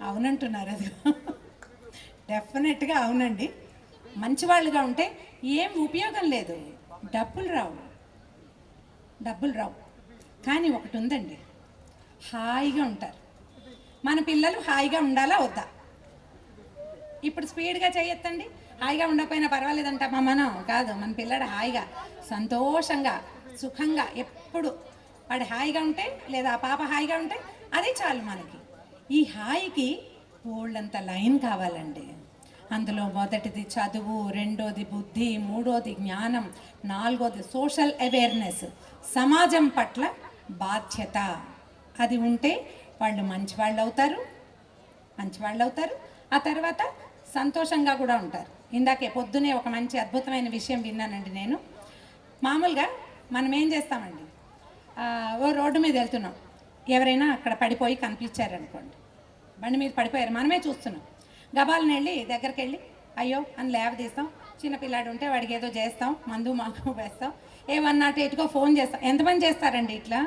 Speaker 1: అవునంటున్నారు, అది డెఫినెట్గా అవునండి. మంచివాళ్ళుగా ఉంటే ఏం ఉపయోగం లేదు, డబ్బులు రావు. కానీ ఒకటి ఉందండి, హాయిగా ఉంటారు. మన పిల్లలు హాయిగా ఉండాలా వద్దా? ఇప్పుడు స్పీడ్గా చేయొద్దండి, హాయిగా ఉండకపోయినా పర్వాలేదంటామా మనం? కాదు, మన పిల్లడు హాయిగా సంతోషంగా సుఖంగా ఎప్పుడు వాడు హాయిగా ఉంటే, లేదా ఆ పాప హాయిగా ఉంటే అదే చాలు మనకి. ఈ హాయికి బోల్డంత లైన్ కావాలండి. అందులో మొదటిది చదువు, రెండోది బుద్ధి, మూడోది జ్ఞానం, 4వది సోషల్ అవేర్నెస్, సమాజం పట్ల బాధ్యత. అది ఉంటే వాళ్ళు మంచివాళ్ళు అవుతారు. ఆ తర్వాత సంతోషంగా కూడా ఉంటారు. ఇందాకే పొద్దునే ఒక మంచి అద్భుతమైన విషయం విన్నానండి నేను. మామూలుగా మనం ఏం చేస్తామండి, ఓ రోడ్డు మీద వెళ్తున్నాం, ఎవరైనా అక్కడ పడిపోయి కనిపించారనుకోండి, బండి మీద పడిపోయారు, మనమే చూస్తున్నాం, గబాలను వెళ్ళి దగ్గరికి వెళ్ళి అయ్యో అని లేవదీస్తాం. చిన్నపిల్లాడు ఉంటే వాడికి ఏదో చేస్తాం, మందు మాకు వేస్తాం, ఏ 108కో ఫోన్ చేస్తాం. ఎంతమంది చేస్తారండి ఇట్లా?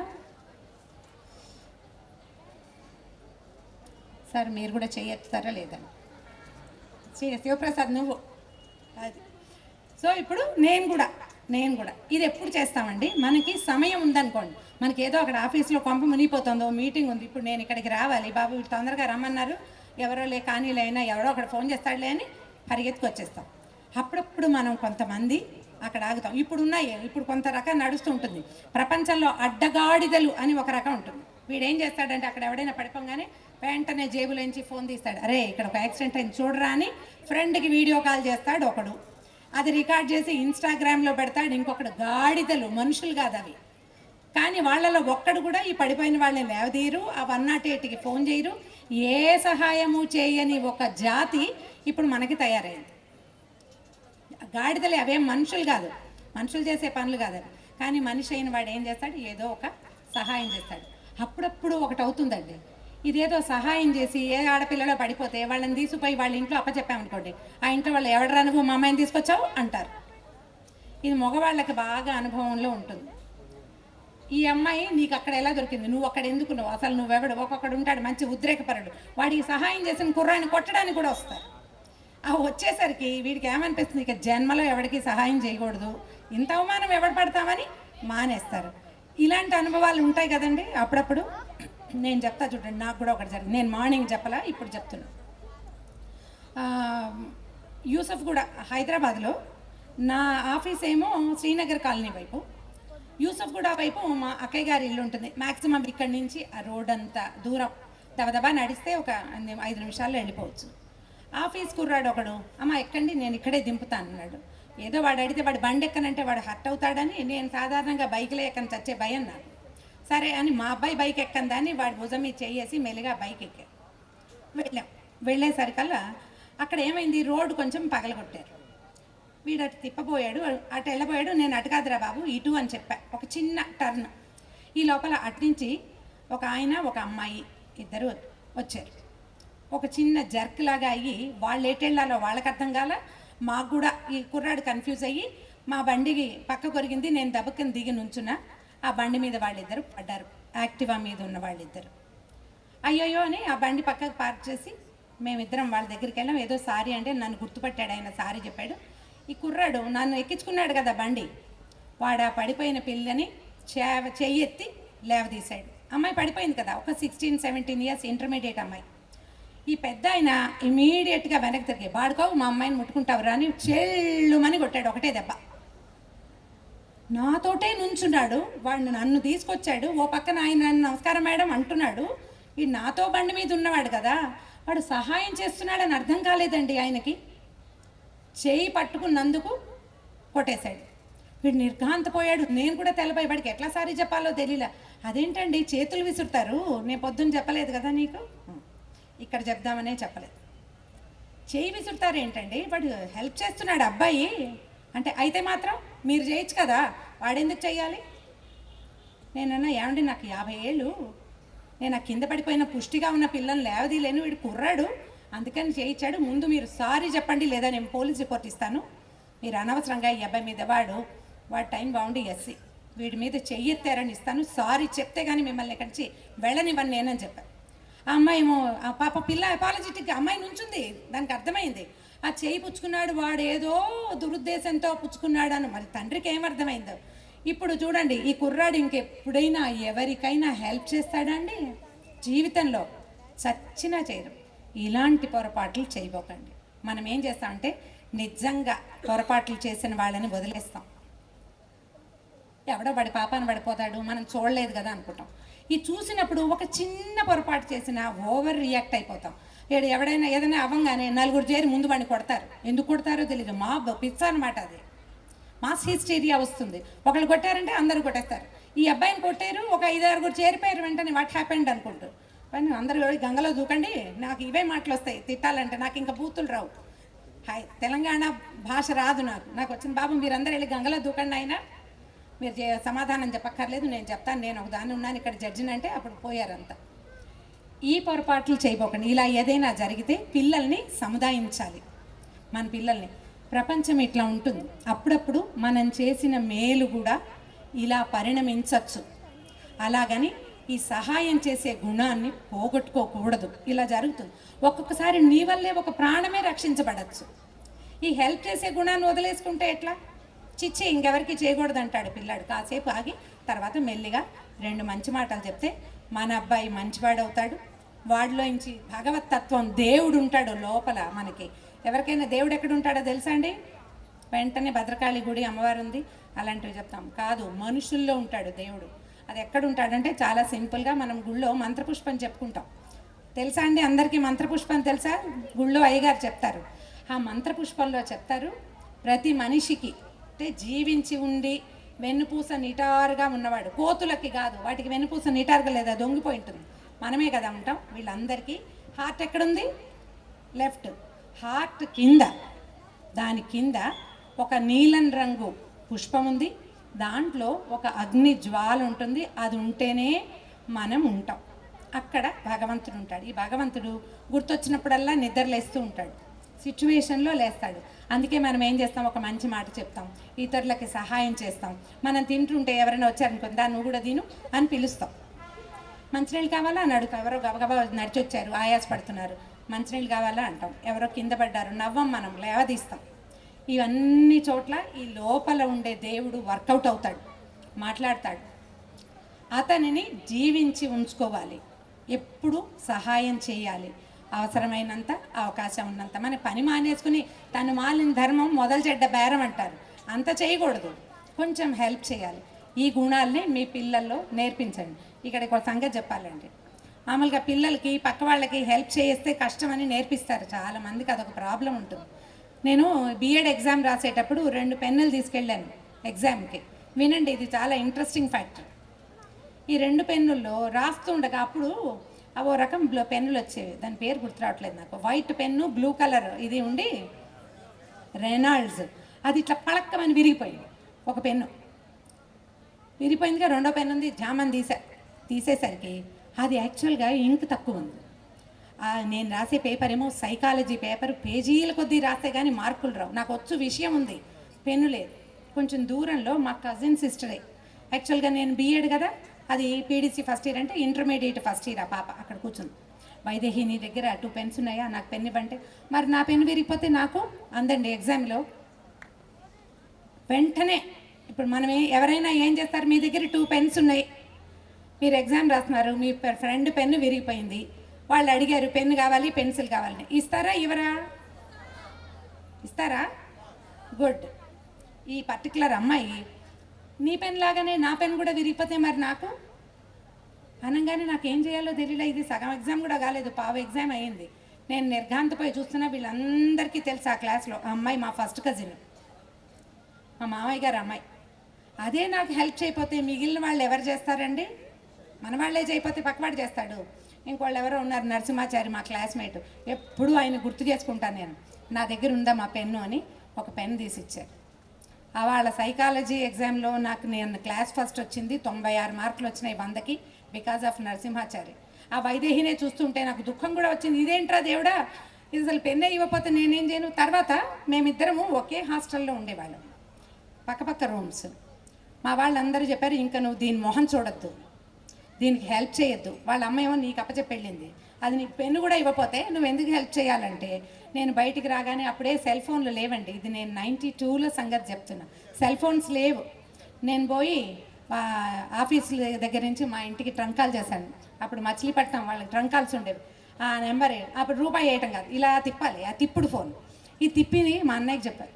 Speaker 1: సార్ మీరు కూడా చేయొచ్చుతారా లేదని? శివప్రసాద్ నువ్వు అది. సో ఇప్పుడు నేను కూడా ఇది ఎప్పుడు చేస్తామండి, మనకి సమయం ఉందనుకోండి, మనకి ఏదో అక్కడ ఆఫీస్లో కొంప మునిగిపోతుందో, మీటింగ్ ఉంది, ఇప్పుడు నేను ఇక్కడికి రావాలి, బాబు తొందరగా రమ్మన్నారు, ఎవరో కానీలైనా ఎవరో అక్కడ ఫోన్ చేస్తాడులే అని పరిగెత్తుకొచ్చేస్తాం. అప్పుడప్పుడు మనం కొంతమంది అక్కడ ఆగుతాం. ఇప్పుడు ఉన్నాయి, ఇప్పుడు కొంత రకం నడుస్తూ ఉంటుంది. ప్రపంచంలో అడ్డగాడిదలు అని ఒక రకం ఉంటుంది. వీడేం చేస్తాడంటే అక్కడ ఎవడైనా పడిపోగానే వెంటనే జేబులోంచి ఫోన్ తీస్తాడు. అరే ఇక్కడ ఒక యాక్సిడెంట్ అయింది చూడరా అని ఫ్రెండ్కి వీడియో కాల్ చేస్తాడు ఒకడు. అది రికార్డ్ చేసి ఇన్స్టాగ్రామ్లో పెడతాడు ఇంకొకడు. గాడిదలు, మనుషులు కాదు అవి. కానీ వాళ్ళలో ఒక్కడు కూడా ఈ పడిపోయిన వాళ్ళని లేవదీయరు, ఆ 108కి ఫోన్ చేయరు. ఏ సహాయము చేయని ఒక జాతి ఇప్పుడు మనకి తయారైంది. గాడిదలే, అవేం మనుషులు కాదు, మనుషులు చేసే పనులు కాదు అవి. కానీ మనిషి అయిన వాడు ఏం చేస్తాడు, ఏదో ఒక సహాయం చేస్తాడు. అప్పుడప్పుడు ఒకటి అవుతుందండి, ఇదేదో సహాయం చేసి ఏ ఆడపిల్లలో పడిపోతే వాళ్ళని తీసుకుపోయి వాళ్ళ ఇంట్లో అప్పచెప్పామనుకోండి, ఆ ఇంట్లో వాళ్ళు ఎవడరా నువ్వు మా అమ్మాయిని తీసుకొచ్చావు అంటారు. ఇది మగవాళ్ళకి బాగా అనుభవంలో ఉంటుంది. ఈ అమ్మాయి నీకు అక్కడ ఎలా దొరికింది, నువ్వు అక్కడ ఎందుకు, నువ్వు అసలు నువ్వెవడు. ఒక్కొక్కడు ఉంటాడు మంచి ఉద్రేకపరుడు, వాడికి సహాయం చేసిన కుర్రాన్ని కొట్టడానికి కూడా వస్తారు. ఆ వచ్చేసరికి వీడికి ఏమనిపిస్తుంది, ఇక జన్మలో ఎవరికి సహాయం చేయకూడదు, ఇంత అవమానం ఎవడు పడతామని మానేస్తారు. ఇలాంటి అనుభవాలు ఉంటాయి కదండి అప్పుడప్పుడు. నేను చెప్తా చూడండి, నాకు కూడా ఒకటి జరిగింది. నేను మార్నింగ్ చెప్పలా, ఇప్పుడు చెప్తున్నా. యూసఫ్ కూడా హైదరాబాద్లో, నా ఆఫీస్ ఏమో శ్రీనగర్ కాలనీ వైపు, యూసఫ్ కూడా వైపు మా అక్కయ్య గారి ఇల్లు ఉంటుంది. మ్యాక్సిమం ఇక్కడి నుంచి ఆ రోడ్ అంతా దూరం దబదబా నడిస్తే ఒక 5 నిమిషాల్లో వెళ్ళిపోవచ్చు. ఆఫీస్ కుర్రాడు ఒకడు, అమ్మ ఎక్కండి నేను ఇక్కడే దింపుతాను అన్నాడు. ఏదో వాడు అడిగితే వాడు బండి ఎక్కనంటే వాడు హర్ట్ అవుతాడని, నేను సాధారణంగా బైక్లో ఎక్కని చచ్చే భయం నాకు. సరే అని మా అబ్బాయి బైక్ ఎక్కని దాన్ని వాడి భుజం మీద చేసి మెల్లిగా బైక్ ఎక్కా. వెళ్ళేసరికల్లా అక్కడ ఏమైంది, రోడ్డు కొంచెం పగలగొట్టారు. వీడు అటు తిప్పబోయాడు, అటు వెళ్ళబోయాడు. నేను అటు కాదురా బాబు ఇటు అని చెప్పా, ఒక చిన్న టర్న్. ఈ లోపల అట్నుంచి ఒక ఆయన ఒక అమ్మాయి ఇద్దరు వచ్చారు. ఒక చిన్న జర్క్ లాగా అయ్యి వాళ్ళు ఎటెళ్ళాలో వాళ్ళకి అర్థం కాల, మాకు కూడా ఈ కుర్రాడు కన్ఫ్యూజ్ అయ్యి మా బండికి పక్క కొరిగింది. నేను దబక్కని దిగి నుంచున్నా. ఆ బండి మీద వాళ్ళిద్దరు పడ్డారు, యాక్టివా మీద ఉన్న వాళ్ళిద్దరు. అయ్యోయ్యో అని ఆ బండి పక్కకు పార్క్ చేసి మేమిద్దరం వాళ్ళ దగ్గరికి వెళ్ళాం. ఏదో సారీ అంటే నన్ను గుర్తుపట్టాడు ఆయన, సారీ చెప్పాడు. ఈ కుర్రాడు నన్ను ఎక్కించుకున్నాడు కదా బండి, వాడు ఆ పడిపోయిన పిల్లని చెయ్యెత్తి లేవదీశాడు. అమ్మాయి పడిపోయింది కదా, ఒక 16-17 ఇయర్స్ ఇంటర్మీడియట్ అమ్మాయి. ఈ పెద్ద ఆయన ఇమీడియట్గా వెనక్కి తిరిగి, వాడుకోవు మా అమ్మాయిని ముట్టుకుంటావురా అని చెల్లుమని కొట్టాడు, ఒకటే దెబ్బ. నాతోటే నుంచున్నాడు వాడు, నన్ను తీసుకొచ్చాడు. ఓ పక్కన ఆయన నమస్కారం మేడం అంటున్నాడు. ఈ నాతో బండి మీద ఉన్నవాడు కదా, వాడు సహాయం చేస్తున్నాడని అర్థం కాలేదండి ఆయనకి. చేయి పట్టుకున్నందుకు కొట్టేశాడు. వీడు నిర్ఘాంతపోయాడు. నేను కూడా తెల్లబోయి, వాడికి ఎట్లా సారీ చెప్పాలో తెలియలే. అదేంటండి చేతులు విసురుతారు, నేను పొద్దున్న చెప్పలేదు కదా నీకు, ఇక్కడ చెప్దామనే చెప్పలేదు. చేయి విసురుతారు ఏంటండి, వాడు హెల్ప్ చేస్తున్నాడు అబ్బాయి అంటే. అయితే మాత్రం మీరు చేయొచ్చు కదా, వాడెందుకు చెయ్యాలి? నేనన్నా ఏమండి నాకు 50 ఏళ్ళు, నేను ఆ కింద పడిపోయిన పుష్టిగా ఉన్న పిల్లల్ని లేవదీలేను, వీడు కుర్రాడు అందుకని చేయించాడు. ముందు మీరు సారీ చెప్పండి, లేదా నేను పోలీస్ రిపోర్ట్ ఇస్తాను. మీరు అనవసరంగా ఈ అబ్బాయి మీద, వాడు టైం బాగుండి ఎస్సీ, వీడి మీద చెయ్యెత్తారని ఇస్తాను, సారీ చెప్తే కానీ మిమ్మల్ని ఎక్కడి నుంచి వెళ్ళనివ్వని నేనని చెప్పాను. ఆ అమ్మాయి ఏమో, ఆ పాప పిల్ల అపాలజెటిక్గా అమ్మాయి నుంచుంది, దానికి అర్థమైంది ఆ చేయి పుచ్చుకున్నాడు వాడు ఏదో దురుద్దేశంతో పుచ్చుకున్నాడు అని. మరి తండ్రికి ఏమర్థమైందో. ఇప్పుడు చూడండి, ఈ కుర్రాడు ఇంకెప్పుడైనా ఎవరికైనా హెల్ప్ చేస్తాడా అండి? జీవితంలో చచ్చినా చేయరు. ఇలాంటి పొరపాట్లు చేయబోకండి. మనం ఏం చేస్తామంటే నిజంగా పొరపాట్లు చేసిన వాళ్ళని వదిలేస్తాం. ఎవడో వాడి పాపాన్ని పడిపోతాడు, మనం చూడలేదు కదా అనుకుంటాం. ఈ చూసినప్పుడు ఒక చిన్న పొరపాటు చేసినా ఓవర్ రియాక్ట్ అయిపోతాం. ఎవడైనా ఏదైనా అవ్వగానే 4 చేరి ముందు వాడిని కొడతారు. ఎందుకు కొడతారో తెలియదు, మా పిచ్చ అనమాట అది. మాస్ హిస్టీరియా వస్తుంది. ఒకళ్ళు కొట్టారంటే అందరూ కొట్టేస్తారు. ఈ అబ్బాయిని కొట్టారు, ఒక 5-6 చేరిపోయారు, వెంటనే వాట్ హ్యాపెండ్ అనుకుంటారు. కానీ అందరూ గంగలో దూకండి, నాకు ఇవే మాటలు వస్తాయి తిట్టాలంటే, నాకు ఇంకా బూతులు రావు. తెలంగాణ భాష రాదు నాకు వచ్చిన బాబు మీరందరూ వెళ్ళి గంగలో దూకండి అయినా మీరు సమాధానం చెప్పక్కర్లేదు, నేను చెప్తాను, నేను ఒక దాన్ని ఉన్నాను ఇక్కడ జడ్జిని అంటే అప్పుడు పోయారంతా. ఈ పొరపాట్లు చేయబోకండి. ఇలా ఏదైనా జరిగితే పిల్లల్ని సముదాయించాలి. మన పిల్లల్ని, ప్రపంచం ఇట్లా ఉంటుంది, అప్పుడప్పుడు మనం చేసిన మేలు కూడా ఇలా పరిణమించవచ్చు. అలాగని ఈ సహాయం చేసే గుణాన్ని పోగొట్టుకోకూడదు. ఇలా జరుగుతుంది. ఒక్కొక్కసారి నీ వల్లే ఒక ప్రాణమే రక్షించబడచ్చు. ఈ హెల్ప్ చేసే గుణాన్ని వదిలేసుకుంటే ఎట్లా? చిచ్చి ఇంకెవరికి చేయకూడదు అంటాడు పిల్లాడు. కాసేపు ఆగి తర్వాత మెల్లిగా 2 మంచి మాటలు చెప్తే మన అబ్బాయి మంచివాడు అవుతాడు. వాడిలోంచి భగవతత్వం, దేవుడు ఉంటాడు లోపల మనకి. ఎవరికైనా దేవుడు ఎక్కడ ఉంటాడో తెలుసా అండి? వెంటనే భద్రకాళి గుడి అమ్మవారు ఉంది అలాంటివి చెప్తాం. కాదు, మనుషుల్లో ఉంటాడు దేవుడు. అది ఎక్కడ ఉంటాడంటే చాలా సింపుల్గా మనం గుళ్ళో మంత్రపుష్పం చెప్పుకుంటాం. తెలుసా అండి అందరికీ మంత్రపుష్పం తెలుసా? గుళ్ళో అయ్యగారు చెప్తారు. ఆ మంత్రపుష్పంలో చెప్తారు ప్రతి మనిషికి అంటే జీవించి ఉండి వెన్నుపూస నిటారుగా ఉన్నవాడు, కోతులకి కాదు, వాటికి వెన్నుపూస నిటారుగా లేదా దొంగిపోయి ఉంటుంది, మనమే కదా ఉంటాం. వీళ్ళందరికీ హార్ట్ ఎక్కడుంది? లెఫ్ట్. హార్ట్ కింద, దాని కింద ఒక నీలం రంగు పుష్పం ఉంది, దాంట్లో ఒక అగ్ని జ్వాల ఉంటుంది. అది ఉంటేనే మనం ఉంటాం. అక్కడ భగవంతుడు ఉంటాడు. ఈ భగవంతుడు గుర్తొచ్చినప్పుడల్లా నిద్రలేస్తూ ఉంటాడు, సిచ్యువేషన్లో లేస్తాడు. అందుకే మనం ఏం చేస్తాం? ఒక మంచి మాట చెప్తాం, ఇతరులకి సహాయం చేస్తాం. మనం తింటుంటే ఎవరైనా వచ్చారనుకుంది, దా నువ్వు కూడా తిను అని పిలుస్తాం. మంచినీళ్ళు కావాలా అని అడుగుతాం. ఎవరో గబగబా నడిచి వచ్చారు, ఆయాస పడుతున్నారు, మంచినీళ్ళు కావాలా అంటాం. ఎవరో కింద పడ్డారు, నవ్వం, మనం లేవదీస్తాం. ఇవన్నీ చోట్ల ఈ లోపల ఉండే దేవుడు వర్కౌట్ అవుతాడు, మాట్లాడతాడు. అతనిని జీవించి ఉంచుకోవాలి, ఎప్పుడు సహాయం చేయాలి, అవసరమైనంత, అవకాశం ఉన్నంత. మన పని మానేసుకుని తను మాలిన ధర్మం మొదలు చెడ్డ బేరం అంటారు, అంత చేయకూడదు, కొంచెం హెల్ప్ చేయాలి. ఈ గుణాలని మీ పిల్లల్లో నేర్పించండి. ఇక్కడ ఒక సంగతి చెప్పాలండి, మామూలుగా పిల్లలకి పక్క వాళ్ళకి హెల్ప్ చేస్తే కష్టమని నేర్పిస్తారు, చాలామందికి అదొక ప్రాబ్లం ఉంటుంది. నేను బీఎడ్ ఎగ్జామ్ రాసేటప్పుడు 2 పెన్నులు తీసుకెళ్ళాను ఎగ్జామ్కి. వినండి, ఇది చాలా ఇంట్రెస్టింగ్ ఫ్యాక్టర్. ఈ 2 పెన్నుల్లో రాస్తుండగా అప్పుడు అవో రకం పెన్నులు వచ్చేవి, దాని పేరు గుర్తురావట్లేదు నాకు. వైట్ పెన్ను, బ్లూ కలర్ ఇది ఉండి రెనాల్డ్స్, అది ఇట్లా పళక్కమని విరిగిపోయింది. ఒక పెన్ను విరిగిపోయిందిగా, రెండో పెన్ను ఉంది, జామని తీసేసరికి అది యాక్చువల్గా ఇంక్ తక్కువ ఉంది. నేను రాసే పేపర్ ఏమో సైకాలజీ పేపర్, పేజీల కొద్దీ రాస్తే కానీ మార్కులు రావు. నాకు వచ్చు, విషయం ఉంది, పెన్ను లేదు. కొంచెం దూరంలో మా కజిన్ సిస్టరే, యాక్చువల్గా నేను బీఎడ్ కదా, అది పీడీసీ ఫస్ట్ ఇయర్ అంటే ఇంటర్మీడియట్ ఫస్ట్ ఇయర్. ఆ పాప అక్కడ కూర్చుంది. వైదేహి నీ దగ్గర 2 పెన్స్ ఉన్నాయా, నాకు పెన్ ఇవ్వంటే, మరి నా పెన్ను విరిగిపోతే నాకు అందండి ఎగ్జామ్లో. వెంటనే ఇప్పుడు మనం ఎవరైనా ఏం చేస్తారు, మీ దగ్గర 2 పెన్స్ ఉన్నాయి, మీరు ఎగ్జామ్ రాస్తున్నారు, మీ ఫ్రెండ్ పెన్ను విరిగిపోయింది, వాళ్ళు అడిగారు పెన్ను కావాలి, పెన్సిల్ కావాలని, ఇస్తారా ఇవరా? ఇస్తారా? గుడ్. ఈ పర్టికులర్ అమ్మాయి నీ పెన్ లాగానే నా పెన్ కూడా విరిగిపోతే మరి నాకు అనగానే నాకు ఏం చేయాలో తెలియలే. ఇది సగం ఎగ్జామ్ కూడా కాలేదు, పావు ఎగ్జామ్ అయ్యింది. నేను నిర్ఘాంతపోయి చూస్తున్నా, వీళ్ళందరికీ తెలుసు ఆ క్లాస్లో. ఆ అమ్మాయి మా ఫస్ట్ కజిన్, మా మామయ్య గారు అమ్మాయి. అదే నాకు హెల్ప్ చేయకపోతే మిగిలిన వాళ్ళు ఎవరు చేస్తారండి? మన వాళ్ళే చేయకపోతే పక్కవాడు చేస్తాడు. ఇంకోళ్ళు ఎవరో ఉన్నారు, నరసింహాచారి మా క్లాస్మేట్, ఎప్పుడూ ఆయన గుర్తు చేసుకుంటాను నేను, నా దగ్గర ఉందా మా పెన్ను అని ఒక పెన్ తీసి ఇచ్చారు. వాళ్ళ సైకాలజీ ఎగ్జామ్లో నేను క్లాస్ ఫస్ట్ వచ్చింది, 96 మార్కులు వచ్చినాయి 100కి, బికాజ్ ఆఫ్ నరసింహాచారి. ఆ వైదేహినే చూస్తుంటే నాకు దుఃఖం కూడా వచ్చింది, ఇదేంట్రా దేవుడా, ఇది అసలు పెన్నే ఇవ్వకపోతే నేనేం చేయను. తర్వాత మేమిద్దరము ఒకే హాస్టల్లో ఉండేవాళ్ళం, పక్కపక్క రూమ్స్. మా వాళ్ళందరూ చెప్పారు, ఇంకా నువ్వు దీని మొహం చూడొద్దు, దీనికి హెల్ప్ చేయొద్దు. వాళ్ళ అమ్మ ఏమో నీకు అప్పచెప్పెళ్ళింది, అది నీకు పెన్ను కూడా ఇవ్వకపోతే నువ్వు ఎందుకు హెల్ప్ చేయాలంటే, నేను బయటికి రాగానే అప్పుడే సెల్ ఫోన్లు లేవండి, ఇది నేను 92లో సంగతి చెప్తున్నా, సెల్ ఫోన్స్ లేవు. నేను పోయి ఆఫీసుల దగ్గర నుంచి మా ఇంటికి ట్రంకాలు చేశాను. అప్పుడు మచిలీపట్నం వాళ్ళకి ట్రంకాల్స్ ఉండేవి. ఆ నెంబర్ అప్పుడు రూపాయి వేయటం కాదు, ఇలా తిప్పాలి, ఆ తిప్పుడు ఫోన్. ఈ తిప్పింది మా అన్నయ్యకి చెప్పారు,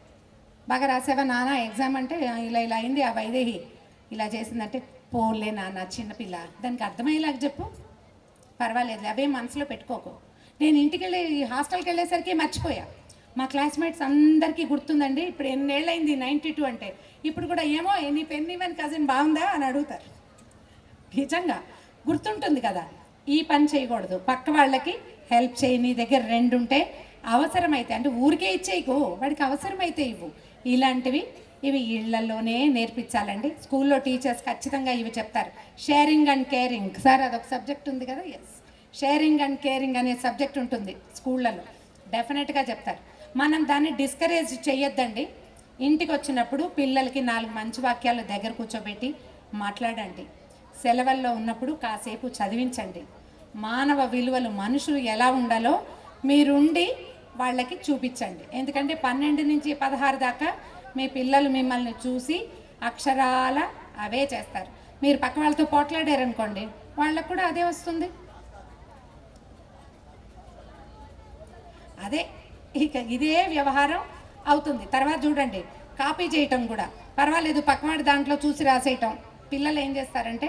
Speaker 1: బాగా రాసావా నాన్న ఎగ్జామ్ అంటే, ఇలా ఇలా అయింది, ఆ వైదేహి ఇలా చేసిందంటే, పోలే నాన్న చిన్నపిల్ల, దానికి అర్థమయ్యేలాగా చెప్పు, పర్వాలేదు, అవే మనసులో పెట్టుకోకు. నేను ఇంటికి వెళ్ళి హాస్టల్కి వెళ్ళేసరికి మర్చిపోయా. మా క్లాస్మేట్స్ అందరికీ గుర్తుందండి, ఇప్పుడు ఎన్నేళ్ళైంది 92 అంటే, ఇప్పుడు కూడా ఏమో నీ పెన్ ఇవన్ కజిన్ బాగుందా అని అడుగుతారు. నిజంగా గుర్తుంటుంది కదా. ఈ పని చేయకూడదు, పక్క వాళ్ళకి హెల్ప్ చేయి. నీ దగ్గర 2 ఉంటే అవసరమైతే, అంటే ఊరికే ఇచ్చేయకు, వాడికి అవసరమైతే ఇవ్వు. ఇలాంటివి ఇవి ఇళ్లలోనే నేర్పించాలండి. స్కూల్లో టీచర్స్ ఖచ్చితంగా ఇవి చెప్తారు. షేరింగ్ అండ్ కేరింగ్, సార్ అదొక సబ్జెక్ట్ ఉంది కదా, ఎస్, షేరింగ్ అండ్ కేరింగ్ అనే సబ్జెక్ట్ ఉంటుంది స్కూళ్ళలో, డెఫినెట్గా చెప్తారు. మనం దాన్ని డిస్కరేజ్ చేయొద్దండి. ఇంటికి వచ్చినప్పుడు పిల్లలకి 4 మంచి వాక్యాలు దగ్గర కూర్చోబెట్టి మాట్లాడండి. సెలవుల్లో ఉన్నప్పుడు కాసేపు చదివించండి. మానవ విలువలు, మనుషులు ఎలా ఉండాలో మీరుండి వాళ్ళకి చూపించండి. ఎందుకంటే 12 నుంచి 16 దాకా మీ పిల్లలు మిమ్మల్ని చూసి అక్షరాల అవే చేస్తారు. మీరు పక్క వాళ్ళతో పోట్లాడారనుకోండి, వాళ్ళకు కూడా అదే వస్తుంది. అదే ఇక ఇదే వ్యవహారం అవుతుంది. తర్వాత చూడండి, కాపీ చేయటం కూడా పర్వాలేదు, పక్కవాడి దాంట్లో చూసి రాసేయటం. పిల్లలు ఏం చేస్తారంటే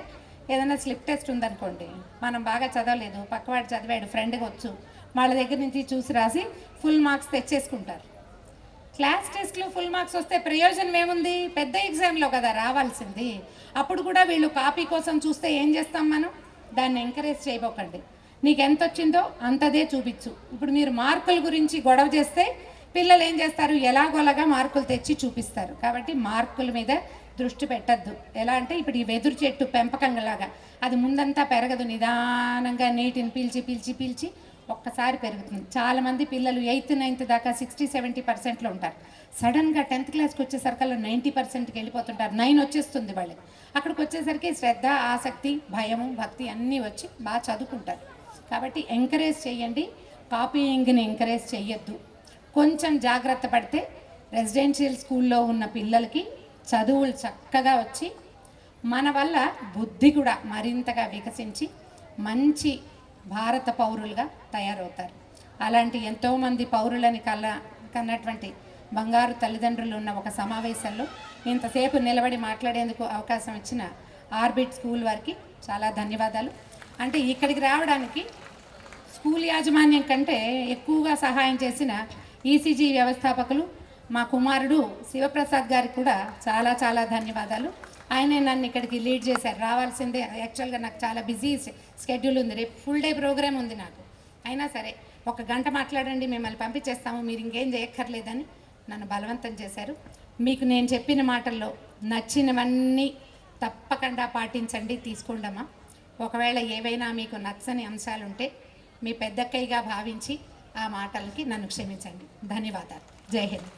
Speaker 1: ఏదైనా స్లిప్ టెస్ట్ ఉందనుకోండి, మనం బాగా చదవలేదు, పక్కవాడు చదివాడు, ఫ్రెండ్కి వచ్చు, వాళ్ళ దగ్గర నుంచి చూసి రాసి ఫుల్ మార్క్స్ తెచ్చేసుకుంటారు. క్లాస్ టెస్ట్లో ఫుల్ మార్క్స్ వస్తే ప్రయోజనం ఏముంది? పెద్ద ఎగ్జామ్లో కదా రావాల్సింది. అప్పుడు కూడా వీళ్ళు కాపీ కోసం చూస్తే ఏం చేస్తాం మనం? దాన్ని ఎంకరేజ్ చేయబోకండి. నీకు ఎంత వచ్చిందో అంతదే చూపించు. ఇప్పుడు మీరు మార్కుల గురించి గొడవ చేస్తే పిల్లలు ఏం చేస్తారు? ఎలాగోలాగా మార్కులు తెచ్చి చూపిస్తారు. కాబట్టి మార్కుల మీద దృష్టి పెట్టద్దు. ఎలా అంటే ఇప్పుడు ఈ వెదురు చెట్టు పెంపకంలాగా అది ముందంతా పెరగదు, నిదానంగా నీటిని పీల్చి పీల్చి పీల్చి ఒక్కసారి పెరుగుతుంది. చాలామంది పిల్లలు 8th 9th దాకా 60-70%లో ఉంటారు. సడన్గా 10th క్లాస్కి వచ్చేసరికల్లా 90%కి వెళ్ళిపోతుంటారు. 9 వచ్చేస్తుంది వాళ్ళకి. అక్కడికి వచ్చేసరికి శ్రద్ధ, ఆసక్తి, భయము, భక్తి అన్నీ వచ్చి బాగా చదువుకుంటారు. కాబట్టి ఎంకరేజ్ చేయండి, కాపీయింగ్ని ఎంకరేజ్ చేయొద్దు. కొంచెం జాగ్రత్త పడితే రెసిడెన్షియల్ స్కూల్లో ఉన్న పిల్లలకి చదువులు చక్కగా వచ్చి మన వల్ల బుద్ధి కూడా మరింతగా వికసించి మంచి భారత పౌరులుగా తయారవుతారు. అలాంటి ఎంతోమంది పౌరులని కన్నటువంటి బంగారు తల్లిదండ్రులు ఉన్న ఒక సమావేశంలో ఇంతసేపు నిలబడి మాట్లాడేందుకు అవకాశం ఇచ్చిన ఆర్బిట్ స్కూల్ వారికి చాలా ధన్యవాదాలు. అంటే ఇక్కడికి రావడానికి స్కూల్ యాజమాన్యం కంటే ఎక్కువగా సహాయం చేసిన ఈసీజీ వ్యవస్థాపకులు మా కుమారుడు శివప్రసాద్ గారికి కూడా చాలా చాలా ధన్యవాదాలు. ఆయనే నన్ను ఇక్కడికి లీడ్ చేశారు. రావాల్సిందే, యాక్చువల్గా నాకు చాలా బిజీ స్కెడ్యూల్ ఉంది, రేపు ఫుల్ డే ప్రోగ్రామ్ ఉంది నాకు. అయినా సరే 1 గంట మాట్లాడండి, మిమ్మల్ని పంపించేస్తాము, మీరు ఇంకేం చేయక్కర్లేదని నన్ను బలవంతం చేశారు. మీకు నేను చెప్పిన మాటల్లో నచ్చినవన్నీ తప్పకుండా పాటించండి, తీసుకోండమ్మా. ఒకవేళ ఏవైనా మీకు నచ్చని అంశాలుంటే మీ పెద్దక్కయ్యగా భావించి ఆ మాటలకి నన్ను క్షమించండి. ధన్యవాదాలు. జై హింద్.